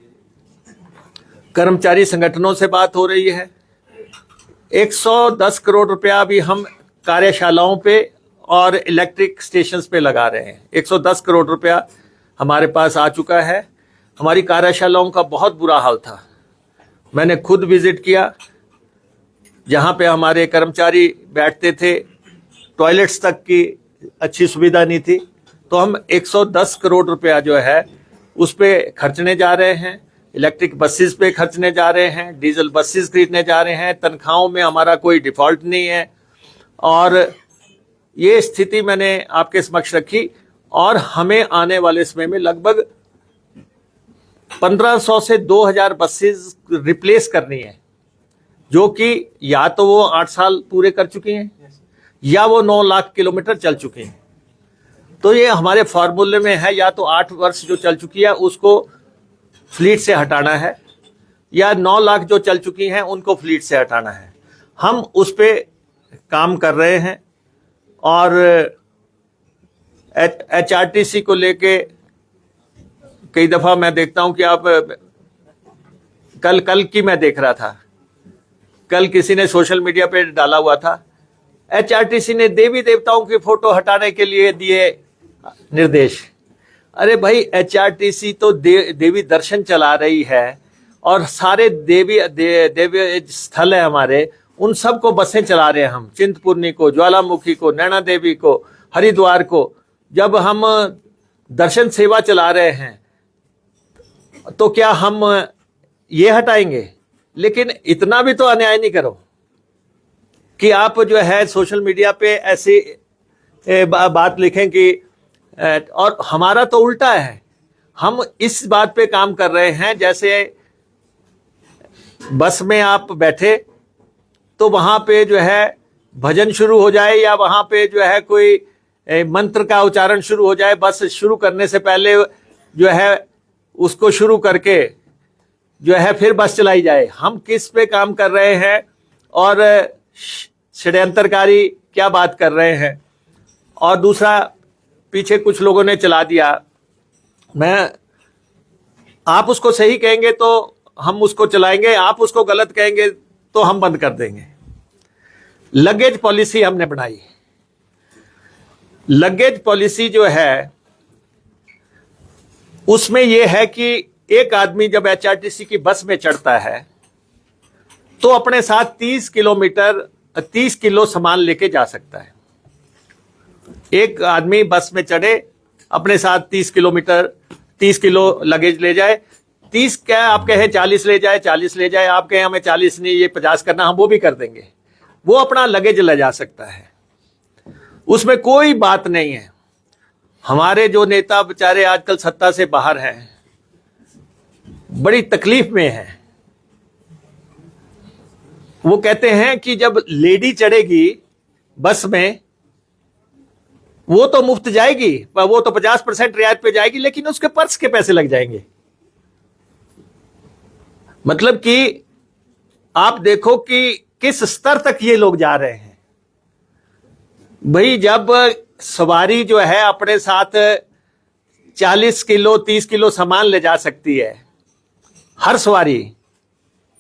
कर्मचारी संगठनों से बात हो रही है। 110 करोड़ रुपया भी हम कार्यशालाओं पे और इलेक्ट्रिक स्टेशंस पे लगा रहे हैं। 110 करोड़ रुपया हमारे पास आ चुका है। हमारी कार्यशालाओं का बहुत बुरा हाल था। मैंने खुद विजिट किया, जहाँ पे हमारे कर्मचारी बैठते थे, टॉयलेट्स तक की अच्छी सुविधा नहीं थी। तो हम 110 करोड़ रुपया जो है उस पे खर्चने जा रहे हैं। इलेक्ट्रिक बसेस पे खर्चने जा रहे हैं, डीजल बसेस खरीदने जा रहे हैं। तनख्वाहों में हमारा कोई डिफॉल्ट नहीं है। और ये स्थिति मैंने आपके समक्ष रखी। और हमें आने वाले समय में लगभग 1500 से 2000 बसेस रिप्लेस करनी है, जो कि या तो वो 8 साल पूरे कर चुकी हैं या वो 9 लाख किलोमीटर चल चुकी हैं। तो ये हमारे फॉर्मूले में है, या तो 8 वर्ष जो चल चुकी है उसको फ्लीट से हटाना है, या 9 लाख जो चल चुकी हैं उनको फ्लीट से हटाना है। हम उस पे काम कर रहे हैं। और HRTC को लेके कई दफा मैं देखता हूं कि आप कल की मैं देख रहा था, कल किसी ने सोशल मीडिया पे डाला हुआ था, HRTC ने देवी देवताओं की फोटो हटाने के लिए दिए निर्देश। अरे भाई, HRTC तो देवी दर्शन चला रही है, और सारे देवी स्थल है हमारे, उन सब को बसें चला रहे हैं हम। चिंतपूर्णी को, ज्वालामुखी को, नैना देवी को, हरिद्वार को। जब हम दर्शन सेवा चला रहे हैं तो क्या हम ये हटाएंगे? लेकिन इतना भी तो अन्याय नहीं करो कि आप जो है सोशल मीडिया पे ऐसी बात लिखें कि, और हमारा तो उल्टा है। हम इस बात पे काम कर रहे हैं, जैसे बस में आप बैठे तो वहां पे जो है भजन शुरू हो जाए, या वहां पे जो है कोई मंत्र का उच्चारण शुरू हो जाए। बस शुरू करने से पहले जो है उसको शुरू करके जो है फिर बस चलाई जाए। हम किस पे काम कर रहे हैं और षड्यंत्रकारी क्या बात कर रहे हैं। और दूसरा, पीछे कुछ लोगों ने चला दिया, आप उसको सही कहेंगे तो हम उसको चलाएंगे, आप उसको गलत कहेंगे तो हम बंद कर देंगे। लगेज पॉलिसी हमने बनाई। लगेज पॉलिसी जो है उसमें यह है कि एक आदमी जब HRTC की बस में चढ़ता है तो अपने साथ 30 किलो सामान लेके जा सकता है। एक आदमी बस में चढ़े, अपने साथ 30 किलो लगेज ले जाए। 30 क्या, आप कहें 40 ले जाए, 40 ले जाए। आप कहें हमें 40 नहीं, ये 50 करना, हम वो भी कर देंगे। वो अपना लगेज ले जा सकता है, उसमें कोई बात नहीं है। हमारे जो नेता बेचारे आजकल सत्ता से बाहर हैं, बड़ी तकलीफ में हैं। वो कहते हैं कि जब लेडी चढ़ेगी बस में, वो तो मुफ्त जाएगी, वो तो 50% रियायत पे जाएगी, लेकिन उसके पर्स के पैसे लग जाएंगे। मतलब कि आप देखो कि किस स्तर तक ये लोग जा रहे हैं। भाई जब सवारी जो है अपने साथ 40 किलो 30 किलो सामान ले जा सकती है हर सवारी,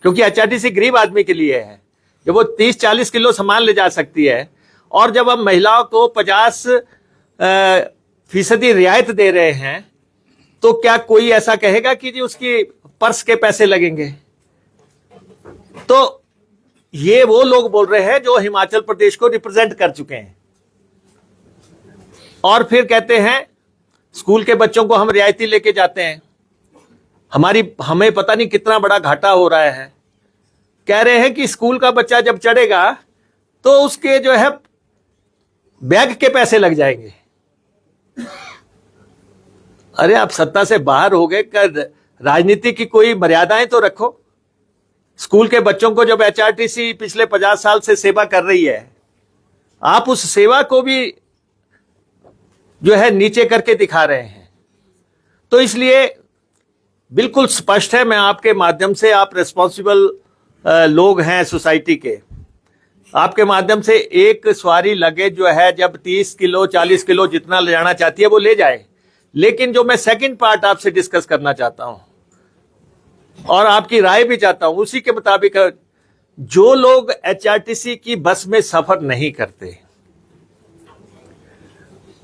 क्योंकि एचआरटीसी गरीब आदमी के लिए है, जब वो 30-40 किलो सामान ले जा सकती है, और जब हम महिलाओं को 50% रियायत दे रहे हैं, तो क्या कोई ऐसा कहेगा कि जी उसकी पर्स के पैसे लगेंगे। तो ये वो लोग बोल रहे हैं जो हिमाचल प्रदेश को रिप्रेजेंट कर चुके हैं, और फिर कहते हैं स्कूल के बच्चों को हम रियायती लेके जाते हैं, हमें पता नहीं कितना बड़ा घाटा हो रहा है। कह रहे हैं कि स्कूल का बच्चा जब चढ़ेगा तो उसके जो है बैग के पैसे लग जाएंगे। अरे आप सत्ता से बाहर हो गए, कर राजनीति की कोई मर्यादाएं तो रखो। स्कूल के बच्चों को जब एचआरटीसी पिछले 50 साल से सेवा कर रही है, आप उस सेवा को भी जो है नीचे करके दिखा रहे हैं। तो इसलिए बिल्कुल स्पष्ट है, मैं आपके माध्यम से, आप रिस्पॉन्सिबल लोग हैं सोसाइटी के, आपके माध्यम से एक सवारी लगेज जो है जब 30 किलो 40 किलो जितना ले जाना चाहती है वो ले जाए। लेकिन जो मैं सेकंड पार्ट आपसे डिस्कस करना चाहता हूं और आपकी राय भी चाहता हूं, उसी के मुताबिक जो लोग एचआरटीसी की बस में सफर नहीं करते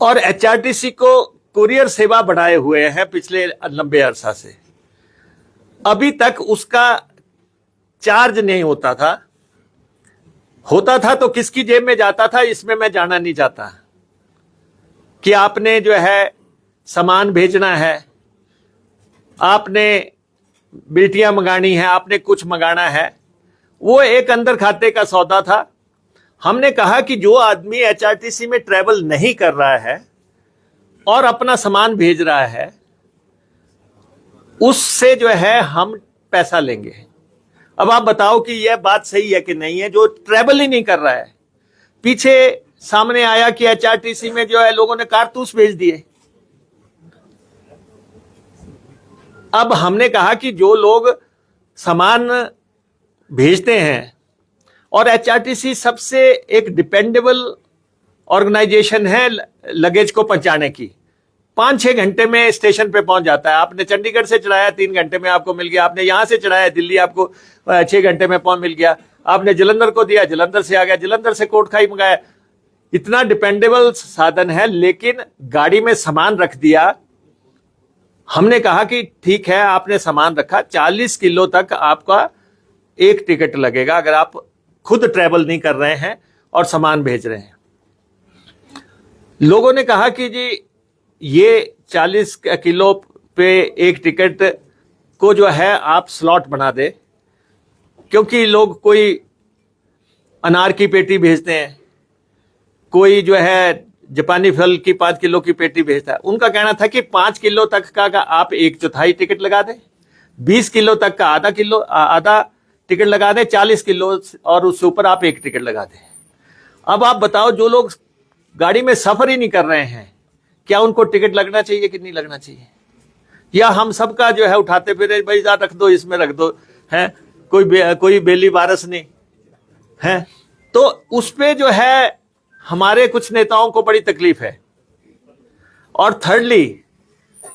और एचआरटीसी को कुरियर सेवा बढ़ाए हुए हैं पिछले लंबे अरसा से, अभी तक उसका चार्ज नहीं होता था तो किसकी जेब में जाता था, इसमें मैं जाना नहीं चाहता। कि आपने जो है सामान भेजना है, आपने बेटियां मंगानी है, आपने कुछ मंगाना है, वो एक अंदर खाते का सौदा था। हमने कहा कि जो आदमी एचआरटीसी में ट्रैवल नहीं कर रहा है और अपना सामान भेज रहा है, उससे जो है हम पैसा लेंगे। अब आप बताओ कि यह बात सही है कि नहीं है, जो ट्रैवल ही नहीं कर रहा है। पीछे सामने आया कि एचआरटीसी में जो है लोगों ने कारतूस भेज दिए। अब हमने कहा कि जो लोग सामान भेजते हैं, और एचआरटीसी सबसे एक डिपेंडेबल ऑर्गेनाइजेशन है लगेज को पहुंचाने की, 5-6 घंटे में स्टेशन पे पहुंच जाता है। आपने चंडीगढ़ से चढ़ाया 3 घंटे में आपको मिल गया, आपने यहां से चढ़ाया दिल्ली आपको 6 घंटे में पहुंच मिल गया, आपने जलंधर को दिया जलंधर से आ गया, जलंधर से कोटखाई मंगाया। इतना डिपेंडेबल साधन है, लेकिन गाड़ी में सामान रख दिया। हमने कहा कि ठीक है, आपने सामान रखा, 40 किलो तक आपका एक टिकट लगेगा अगर आप खुद ट्रैवल नहीं कर रहे हैं और सामान भेज रहे हैं। लोगों ने कहा कि जी ये 40 किलो पे एक टिकट को जो है आप स्लॉट बना दे, क्योंकि लोग कोई अनार की पेटी भेजते हैं, कोई जो है जापानी फल की 5 किलो की पेटी भेजता है। उनका कहना था कि 5 किलो तक का आप 1/4 टिकट लगा दें, 20 किलो तक का आधा टिकट लगा दें, 40 किलो और उससे ऊपर आप एक टिकट लगा दें। अब आप बताओ, जो लोग गाड़ी में सफर ही नहीं कर रहे हैं, क्या उनको टिकट लगना चाहिए कि नहीं लगना चाहिए? या हम सबका जो है उठाते फिरे, भाई रख दो, इसमें रख दो, है कोई बेली वारस नहीं है। तो उस पे जो है हमारे कुछ नेताओं को बड़ी तकलीफ है। और थर्डली,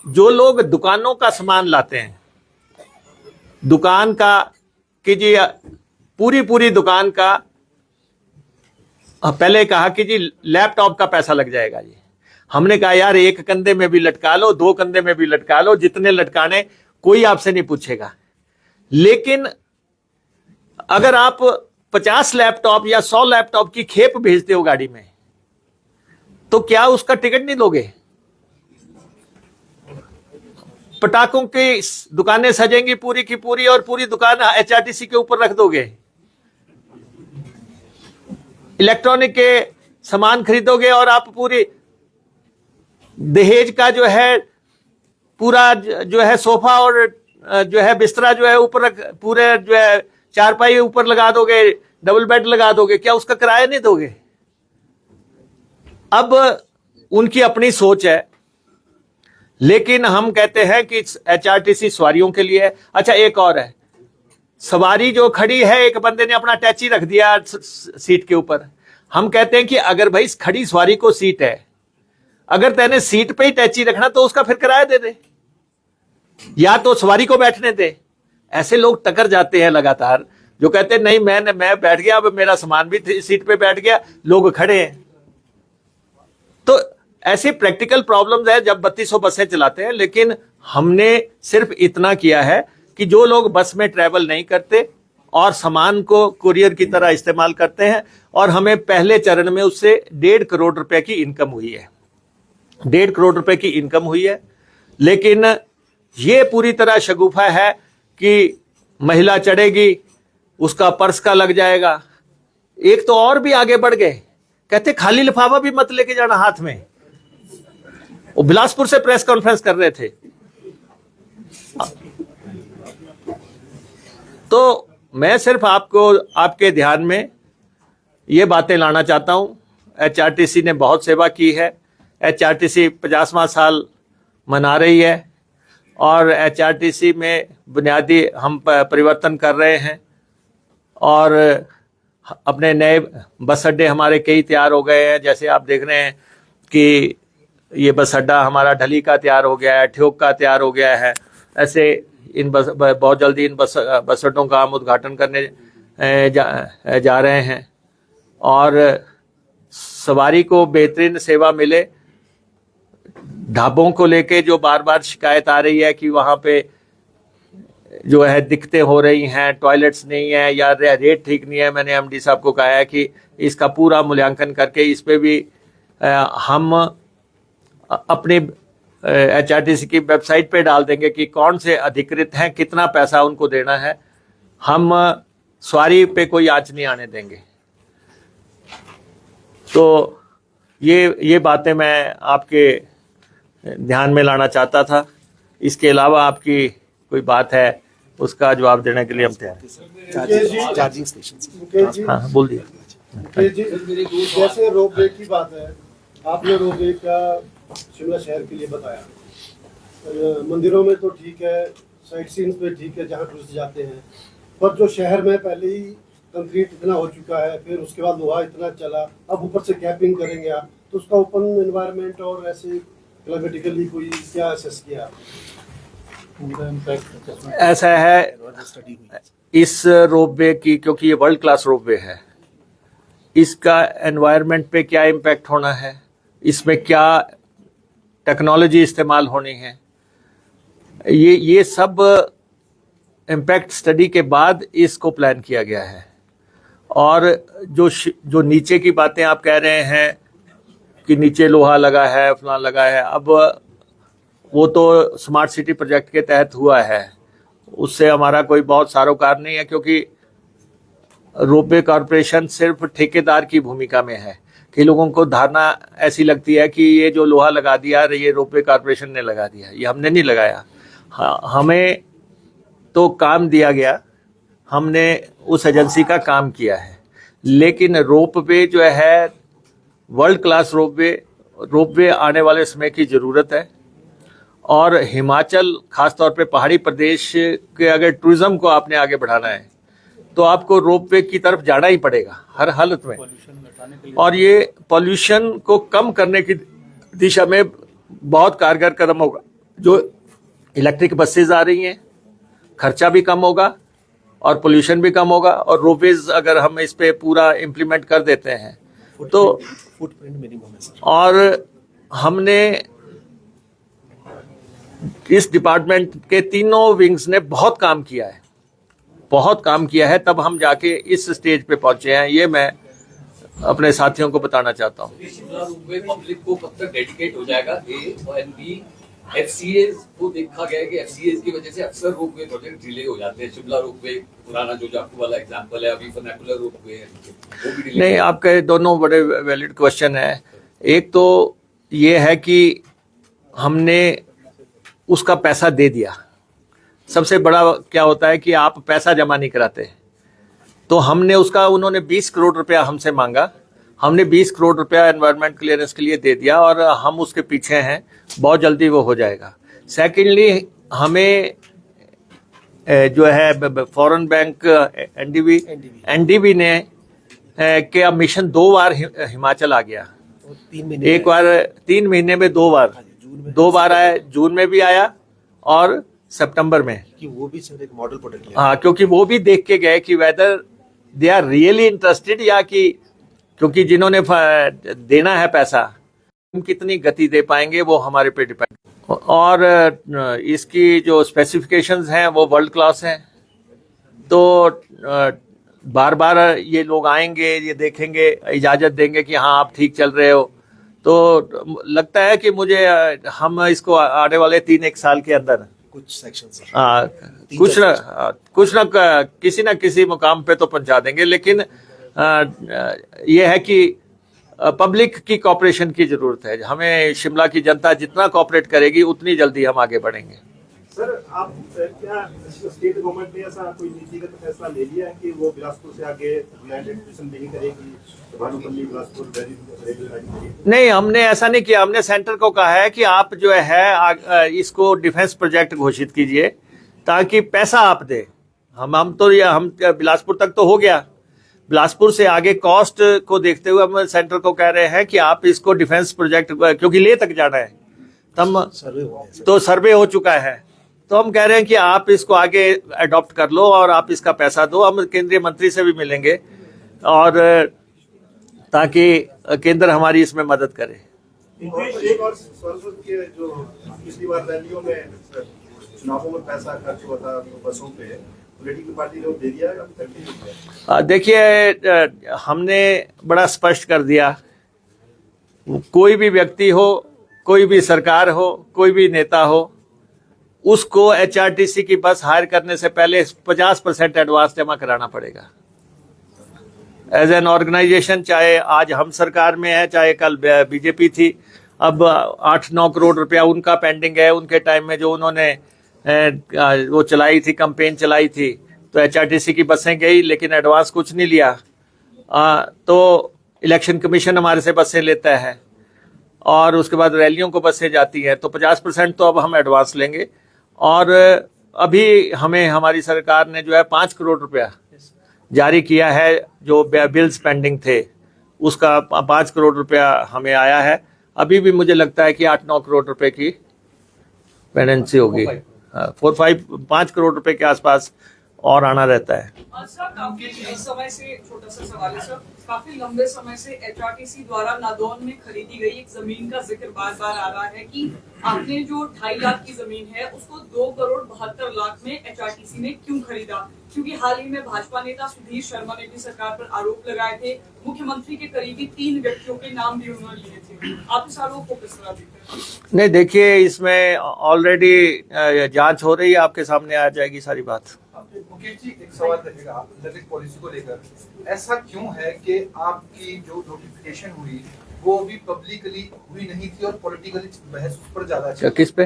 जो लोग दुकानों का सामान लाते हैं, दुकान का कीजिए, पूरी दुकान का, पहले कहा कि जी लैपटॉप का पैसा लग जाएगा जी। हमने कहा यार, एक कंधे में भी लटका लो, 2 कंधे में भी लटका लो, जितने लटकाने, कोई आपसे नहीं पूछेगा। लेकिन अगर आप 50 लैपटॉप या 100 लैपटॉप की खेप भेजते हो गाड़ी में, तो क्या उसका टिकट नहीं लोगे? पटाखों की दुकानें सजेंगी पूरी की पूरी, और पूरी दुकान एचआरटीसी के ऊपर रख दोगे। इलेक्ट्रॉनिक के सामान खरीदोगे और आप पूरी दहेज का जो है पूरा जो है सोफा और जो है बिस्तरा जो है ऊपर पूरे जो है चारपाई ऊपर लगा दोगे, डबल बेड लगा दोगे, क्या उसका किराया नहीं दोगे? अब उनकी अपनी सोच है, लेकिन हम कहते हैं कि एचआरटीसी सवारियों के लिए है। अच्छा, एक और है, सवारी जो खड़ी है, एक बंदे ने अपना टैची रख दिया सीट के ऊपर। हम कहते हैं कि अगर भाई खड़ी सवारी को सीट है, अगर तेने सीट पे ही टैची रखना तो उसका फिर किराया दे दे, या तो सवारी को बैठने दे। ऐसे लोग टकर जाते हैं लगातार, जो कहते हैं नहीं मैं बैठ गया, अब मेरा सामान भी सीट पे बैठ गया, लोग खड़े हैं। तो ऐसी प्रैक्टिकल प्रॉब्लम्स है जब 3200 बसें चलाते हैं। लेकिन हमने सिर्फ इतना किया है कि जो लोग बस में ट्रैवल नहीं करते और सामान को कुरियर की तरह इस्तेमाल करते हैं, और हमें पहले चरण में उससे 1.5 करोड़ रुपए की इनकम हुई है, 1.5 करोड़ रुपए की इनकम हुई है। लेकिन ये पूरी तरह शगुफा है कि महिला चढ़ेगी, उसका पर्स का लग जाएगा। एक तो और भी आगे बढ़ गए, कहते खाली लिफाफा भी मत लेके जाना हाथ में। वो बिलासपुर से प्रेस कॉन्फ्रेंस कर रहे थे। तो मैं सिर्फ आपको, आपके ध्यान में ये बातें लाना चाहता हूं। एचआरटीसी ने बहुत सेवा की है। एचआरटीसी 50वां साल मना रही है, और एचआरटीसी में बुनियादी हम परिवर्तन कर रहे हैं, और अपने नए बस अड्डे हमारे कई तैयार हो गए हैं। जैसे आप देख रहे हैं कि ये बस अड्डा हमारा ढली का तैयार हो गया है, ठियोग का तैयार हो गया है। ऐसे इन बहुत जल्दी इन बस अड्डों का हम उद्घाटन करने जा रहे हैं, और सवारी को बेहतरीन सेवा मिले। ढाबों को लेके जो बार बार शिकायत आ रही है कि वहाँ पे जो है दिक्कतें हो रही हैं, टॉयलेट्स नहीं है या रेट ठीक नहीं है, मैंने एमडी साहब को कहा है कि इसका पूरा मूल्यांकन करके इस पे भी हम अपनी एचआरटीसी की वेबसाइट पे डाल देंगे कि कौन से अधिकृत हैं, कितना पैसा उनको देना है। हम सवारी पे कोई आंच नहीं आने देंगे। तो ये बातें मैं आपके ध्यान में लाना चाहता था। इसके अलावा आपकी कोई बात है उसका जवाब देने के लिए हम तैयार हैं। Charging station. हाँ, बोल दिया। जैसे रोपवे की बात है, आपने रोपवे का शिमला शहर के लिए बताया। मंदिरों में तो ठीक है, साइट सीन्स पे ठीक है जहाँ टूरिस्ट जाते हैं, पर जो शहर में पहले ही कंक्रीट इतना हो चुका है, फिर उसके बाद लोहा इतना चला, अब ऊपर से कैपिंग करेंगे आप, तो उसका ओपन एनवायरनमेंट और ऐसे क्लाइमेटिकली कोई क्या असेस किया? ऐसा है, इस रोपवे की, क्योंकि ये वर्ल्ड क्लास रोपवे है, इसका एनवायरनमेंट पे क्या इम्पैक्ट होना है, इसमें क्या टेक्नोलॉजी इस्तेमाल होनी है, ये सब इम्पैक्ट स्टडी के बाद इसको प्लान किया गया है। और जो नीचे की बातें आप कह रहे हैं कि नीचे लोहा लगा है, फलां लगा है, अब वो तो स्मार्ट सिटी प्रोजेक्ट के तहत हुआ है, उससे हमारा कोई बहुत सारोकार नहीं है, क्योंकि रोपवे कॉरपोरेशन सिर्फ ठेकेदार की भूमिका में है। कि लोगों को धारणा ऐसी लगती है कि ये जो लोहा लगा दिया ये रोपवे कॉरपोरेशन ने लगा दिया, ये हमने नहीं लगाया। हमें तो काम दिया गया, हमने उस एजेंसी का काम किया है, लेकिन रोपवे जो है वर्ल्ड क्लास रोपवे आने वाले समय की ज़रूरत है। और हिमाचल, खासतौर पे पहाड़ी प्रदेश के अगर टूरिज्म को आपने आगे बढ़ाना है तो आपको रोपवे की तरफ जाना ही पड़ेगा हर हालत में। और ये पॉल्यूशन को कम करने की दिशा में बहुत कारगर कदम होगा। जो इलेक्ट्रिक बसेज आ रही हैं, खर्चा भी कम होगा और पोल्यूशन भी कम होगा। और रोपवेज अगर हम इस पे पूरा इम्प्लीमेंट कर देते हैं तो फुटप्रिंट मिनिमम है सर। और हमने इस डिपार्टमेंट के तीनों विंग्स ने बहुत काम किया है, बहुत काम किया है, तब हम जाके इस स्टेज पे पहुंचे हैं। ये मैं अपने साथियों को बताना चाहता हूँ। शिमला रोपवे पब्लिक को कब तक डेडिकेट हो जाएगा? ए और बी, एफसीएज को देखा गया है कि एफसीएज की वजह से अक्सर रोपवे प्रोजेक्ट डिले हो जाते हैं। शिमला रोपवे पुराना जो जाखू वाला एग्जांपल है, अभी फर्नाकुलर रोपवे है, वो भी डिले। नहीं, आपके दोनों बड़े वैलिड क्वेश्चन है। एक तो ये है कि हमने उसका पैसा दे दिया। सबसे बड़ा क्या होता है कि आप पैसा जमा नहीं कराते, तो हमने उसका, उन्होंने 20 करोड़ रुपया हमसे मांगा, हमने 20 करोड़ रुपया एनवायरनमेंट क्लियरेंस के लिए दे दिया और हम उसके पीछे हैं, बहुत जल्दी वो हो जाएगा। सेकेंडली, हमें जो है फॉरेन बैंक एनडीबी ने कि अब मिशन 2 बार हिमाचल आ गया। और 3 महीने एक बार 3 महीने में 2 बार, जून में 2 बार आया, जून में भी आया और सितंबर में। कि वो भी सर एक मॉडल प्रोडक्ट लिया। हाँ, क्योंकि वो भी देख के गए कि whether they are really interested, या कि क्योंकि जिन्होंने देना है पैसा हम कितनी गति दे पाएंगे वो हमारे पे डिपेंड। और इसकी जो स्पेसिफिकेशंस हैं वो वर्ल्ड क्लास हैं। तो बार बार ये लोग आएंगे, ये देखेंगे, इजाज़त देंगे कि हाँ आप ठीक चल रहे हो। तो लगता है कि मुझे हम इसको आने वाले 3-1 साल के अंदर कुछ सेक्शन सर कुछ ना किसी ना किसी मुकाम पे तो पहुंचा देंगे। लेकिन ये है कि पब्लिक की कॉपरेशन की जरूरत है। हमें शिमला की जनता जितना कॉपरेट करेगी उतनी जल्दी हम आगे बढ़ेंगे। सर, आप क्या स्टेट गवर्नमेंट ने ऐसा कोई नीतिगत फैसला ले लिया है कि वो बिलासपुर से आगे लैंड एक्विजिशन नहीं करेगी, भानुपल्ली बिलासपुर रेलवे लाइन करेगी? नहीं, हमने ऐसा नहीं किया। हमने सेंटर को कहा है कि आप जो है इसको डिफेंस प्रोजेक्ट घोषित कीजिए ताकि पैसा आप दे। हम बिलासपुर तक तो हो गया, बिलासपुर से आगे कॉस्ट को देखते हुए हम सेंटर को कह रहे हैं कि आप इसको डिफेंस प्रोजेक्ट, क्योंकि ले तक जाना है, तब सर्वे हो गया सर। तो सर्वे हो चुका है, तो हम कह रहे हैं कि आप इसको आगे अडॉप्ट कर लो और आप इसका पैसा दो। हम केंद्रीय मंत्री से भी मिलेंगे और ताकि केंद्र हमारी इसमें मदद करे। एक और सवाल के जो पिछली बार रैलियों में चुनावों में पैसा खर्च हुआ था बसों पे, पॉलिटिकल पार्टी ने दे दिया, अभी तक नहीं दिया? देखिए, हमने बड़ा स्पष्ट कर दिया, कोई भी व्यक्ति हो, कोई भी सरकार हो, कोई भी नेता हो, उसको एचआरटीसी की बस हायर करने से पहले 50% एडवांस जमा कराना पड़ेगा। एज एन ऑर्गेनाइजेशन, चाहे आज हम सरकार में है, चाहे कल बीजेपी थी, अब 8-9 करोड़ रुपया उनका पेंडिंग है। उनके टाइम में जो उन्होंने वो चलाई थी, कैंपेन चलाई थी, तो एचआरटीसी की बसें गई लेकिन एडवांस कुछ नहीं लिया। तो इलेक्शन कमीशन हमारे से बसें लेता है और उसके बाद रैलियों को बसें जाती हैं, तो 50% तो अब हम एडवांस लेंगे। और अभी हमें हमारी सरकार ने जो है 5 करोड़ रुपया जारी किया है, जो बिल्स पेंडिंग थे उसका 5 करोड़ रुपया हमें आया है। अभी भी मुझे लगता है कि 8-9 करोड़ रुपए की पेंडेंसी होगी, 5 करोड़ रुपए के आसपास और आना रहता है। सर, काफी समय से, छोटा सा सवाल है सर, काफी लंबे समय से एचआरटीसी द्वारा नादौन में खरीदी गई एक जमीन का जिक्र बार बार आ रहा है कि आपने जो 2.5 लाख की जमीन है उसको 2 करोड़ 72 लाख में एचआरटीसी ने क्यों खरीदा? क्योंकि हाल ही में भाजपा नेता सुधीर शर्मा ने भी सरकार पर आरोप लगाए थे, मुख्यमंत्री के करीबी 3 व्यक्तियों के नाम भी उन्होंने लिए थे। आप इस आरोप को किस तरह देखते हैं? नहीं, देखिए, इसमें ऑलरेडी जांच हो रही है, आपके सामने आ जाएगी सारी बात। मुकेश जी, एक सवाल रहेगा ललित पॉलिसी को लेकर। ऐसा क्यों है कि आपकी जो नोटिफिकेशन हुई वो भी पब्लिकली हुई नहीं थी और पॉलिटिकली बहस उस पर ज्यादा चली? किस पे?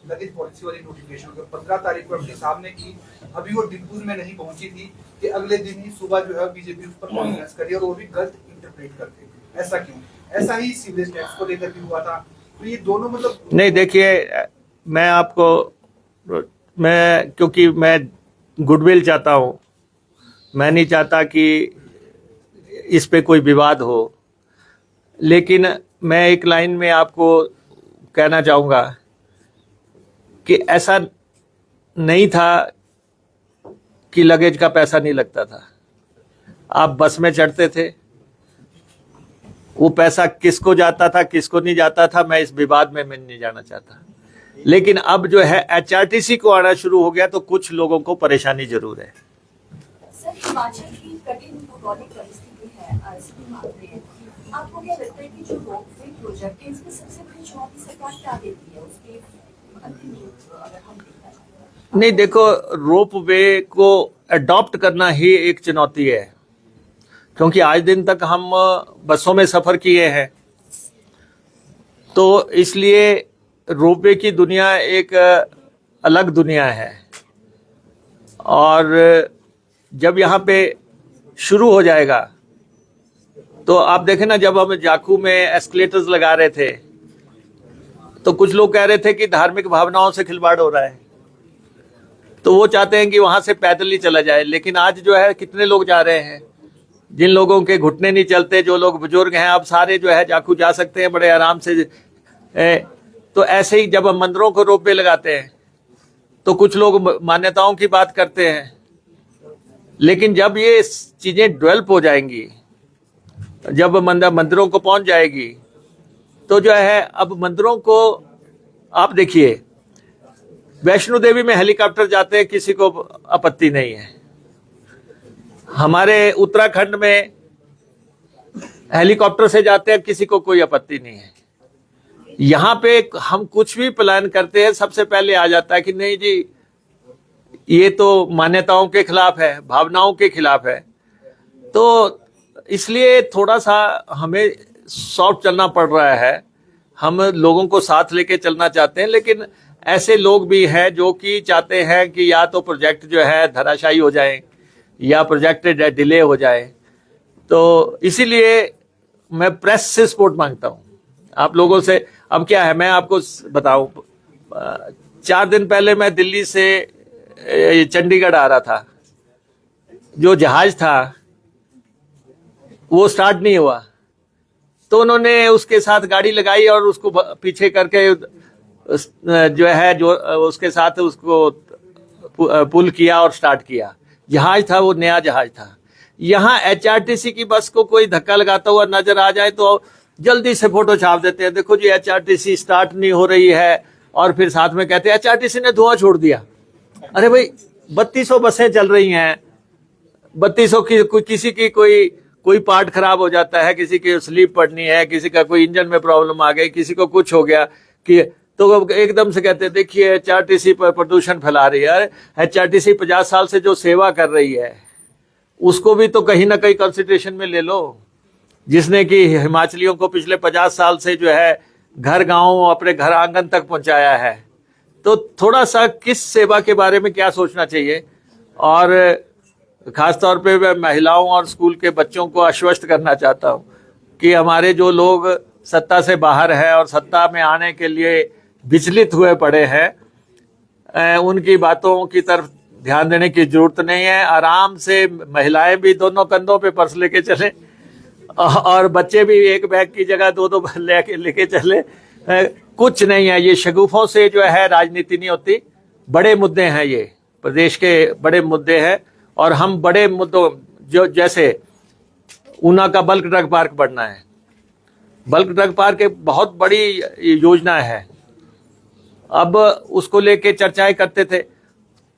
ललित पॉलिसी वाली नोटिफिकेशन को 15 तारीख को अपने सामने की, अभी वो डिब्बू में नहीं पहुंची थी कि अगले दिन ही सुबह जो है बीजेपी उस पर कॉन्फ्रेंस करी और वो भी गलत इंटरप्रेट करते। ऐसा क्यों? ऐसा ही सीवरेज टैक्स को लेकर भी हुआ था। तो ये दोनों मतलब नहीं, देखिए, मैं क्योंकि मैं गुडविल चाहता हूँ, मैं नहीं चाहता कि इस पे कोई विवाद हो, लेकिन मैं एक लाइन में आपको कहना चाहूँगा कि ऐसा नहीं था कि लगेज का पैसा नहीं लगता था। आप बस में चढ़ते थे, वो पैसा किसको जाता था किसको नहीं जाता था, मैं इस विवाद में मैं नहीं जाना चाहता। लेकिन अब जो है एचआरटीसी को आना शुरू हो गया तो कुछ लोगों को परेशानी जरूर है। सर, हिमाचल की कठिन भौगोलिक परिस्थिति है, आपको क्या लगता है कि जो रोपवे प्रोजेक्ट है इसमें सबसे बड़ी चुनौती सरकार क्या देती है उसके अंतिम रूप अगर हम देखना चाहते हैं? नहीं, देखो, रोपवे को अडॉप्ट करना ही एक चुनौती है, क्योंकि आज दिन तक हम बसों में सफर किए हैं, तो इसलिए रोपवे की दुनिया एक अलग दुनिया है। और जब यहाँ पे शुरू हो जाएगा तो आप देखें ना, जब हम जाखू में एस्केलेटर्स लगा रहे थे तो कुछ लोग कह रहे थे कि धार्मिक भावनाओं से खिलवाड़ हो रहा है। तो वो चाहते हैं कि वहां से पैदल ही चला जाए। लेकिन आज जो है कितने लोग जा रहे हैं, जिन लोगों के घुटने नहीं चलते, जो लोग बुजुर्ग हैं, अब सारे जो है जाखू जा सकते हैं बड़े आराम से। तो ऐसे ही जब हम मंदिरों को रोपवे लगाते हैं तो कुछ लोग मान्यताओं की बात करते हैं, लेकिन जब ये चीजें डेवलप हो जाएंगी, जब मंदिरों को पहुंच जाएगी, तो जो है अब मंदिरों को आप देखिए, वैष्णो देवी में हेलीकॉप्टर जाते हैं, किसी को आपत्ति नहीं है। हमारे उत्तराखंड में हेलीकॉप्टर से जाते हैं, किसी को कोई आपत्ति नहीं है। यहाँ पे हम कुछ भी प्लान करते हैं, सबसे पहले आ जाता है कि नहीं जी, ये तो मान्यताओं के खिलाफ है, भावनाओं के खिलाफ है। तो इसलिए थोड़ा सा हमें सॉफ्ट चलना पड़ रहा है। हम लोगों को साथ लेके चलना चाहते हैं, लेकिन ऐसे लोग भी हैं जो कि चाहते हैं कि या तो प्रोजेक्ट जो है धराशायी हो जाए या प्रोजेक्ट डिले हो जाए। तो इसीलिए मैं प्रेस से सपोर्ट मांगता हूं आप लोगों से। अब क्या है, मैं आपको बताऊं, 4 दिन पहले मैं दिल्ली से चंडीगढ़ आ रहा था। जो जहाज था वो स्टार्ट नहीं हुआ, तो उन्होंने उसके साथ गाड़ी लगाई और उसको पीछे करके जो है जो उसके साथ उसको पुल किया और स्टार्ट किया। जहाज था वो नया जहाज था। यहाँ एचआरटीसी की बस को कोई धक्का लगाता हुआ नजर आ जाए तो जल्दी से फोटो छाप देते हैं, देखो जी एचआरटीसी स्टार्ट नहीं हो रही है, और फिर साथ में कहते हैं एचआरटीसी ने धुआं छोड़ दिया। अरे भाई 3200 बसें चल रही हैं, 3200 की किसी की कोई पार्ट खराब हो जाता है, किसी की स्लीप पड़नी है, किसी का कोई इंजन में प्रॉब्लम आ गई, किसी को कुछ हो गया कि तो एकदम से कहते हैं देखिए एचआरटीसी पर प्रदूषण फैला रही है। एचआरटीसी 50 साल से जो सेवा कर रही है उसको भी तो कहीं ना कहीं कंसिडरेशन में ले लो, जिसने कि हिमाचलियों को पिछले 50 साल से जो है घर गांव अपने घर आंगन तक पहुंचाया है। तो थोड़ा सा किस सेवा के बारे में क्या सोचना चाहिए। और खासतौर पे मैं महिलाओं और स्कूल के बच्चों को आश्वस्त करना चाहता हूं कि हमारे जो लोग सत्ता से बाहर है और सत्ता में आने के लिए विचलित हुए पड़े हैं, उनकी बातों की तरफ ध्यान देने की जरूरत नहीं है। आराम से महिलाएं भी दोनों कंधों पे पर्स लेके चले और बच्चे भी एक बैग की जगह 2-2 लेके चले। कुछ नहीं है, ये शगुफों से जो है राजनीति नहीं होती। बड़े मुद्दे हैं, ये प्रदेश के बड़े मुद्दे हैं, और हम बड़े मुद्दों जो जैसे ऊना का बल्क ड्रग पार्क बनना है। बल्क ड्रग पार्क एक बहुत बड़ी योजना है, अब उसको लेके चर्चाएं करते थे।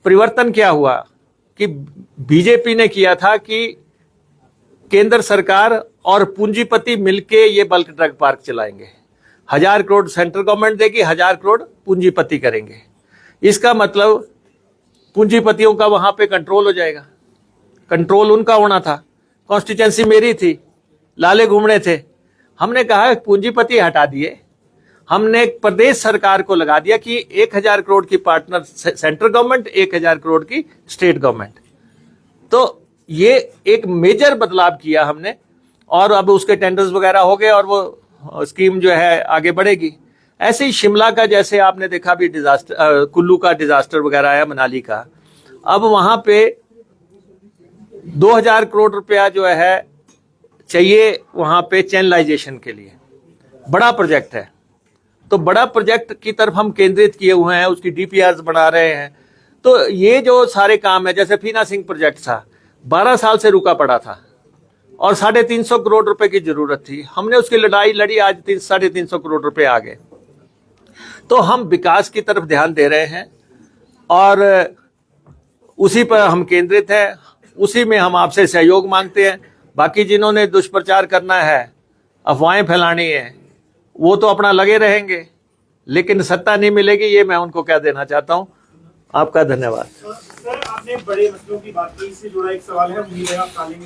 परिवर्तन क्या हुआ कि बीजेपी ने किया था कि केंद्र सरकार और पूंजीपति मिलके ये बल्क ड्रग पार्क चलाएंगे। 1000 करोड़ सेंट्रल गवर्नमेंट देगी, 1000 करोड़ पूंजीपति करेंगे। इसका मतलब पूंजीपतियों का वहां पे कंट्रोल हो जाएगा। कंट्रोल उनका होना था। कॉन्स्टिट्यूंसी मेरी थी, लाले घूमने थे। हमने कहा पूंजीपति हटा दिए, हमने प्रदेश सरकार को लगा दिया कि 1000 करोड़ की पार्टनर सेंट्रल गवर्नमेंट, 1000 करोड़ की स्टेट गवर्नमेंट। तो ये एक मेजर बदलाव किया हमने, और अब उसके टेंडर्स वगैरह हो गए और वो स्कीम जो है आगे बढ़ेगी। ऐसे ही शिमला का, जैसे आपने देखा भी डिजास्टर, कुल्लू का डिजास्टर वगैरह आया, मनाली का, अब वहां पे 2000 करोड़ रुपया जो है चाहिए वहां पे चैनलाइजेशन के लिए। बड़ा प्रोजेक्ट है, तो बड़ा प्रोजेक्ट की तरफ हम केंद्रित किए हुए हैं, उसकी डीपीआर बना रहे हैं। तो ये जो सारे काम है, जैसे फीना सिंह प्रोजेक्ट था, 12 साल से रुका पड़ा था और 350 करोड़ रुपए की जरूरत थी। हमने उसकी लड़ाई लड़ी, आज 350 करोड़ रुपए आ गए। तो हम विकास की तरफ ध्यान दे रहे हैं और उसी पर हम केंद्रित हैं, उसी में हम आपसे सहयोग मांगते हैं। बाकी जिन्होंने दुष्प्रचार करना है, अफवाहें फैलानी है, वो तो अपना लगे रहेंगे, लेकिन सत्ता नहीं मिलेगी, ये मैं उनको कह देना चाहता हूं। आपका धन्यवाद। सर, आपने बड़े मसलों की बात की, इससे जुड़ा एक सवाल है, उम्मीद है आप टालेंगे।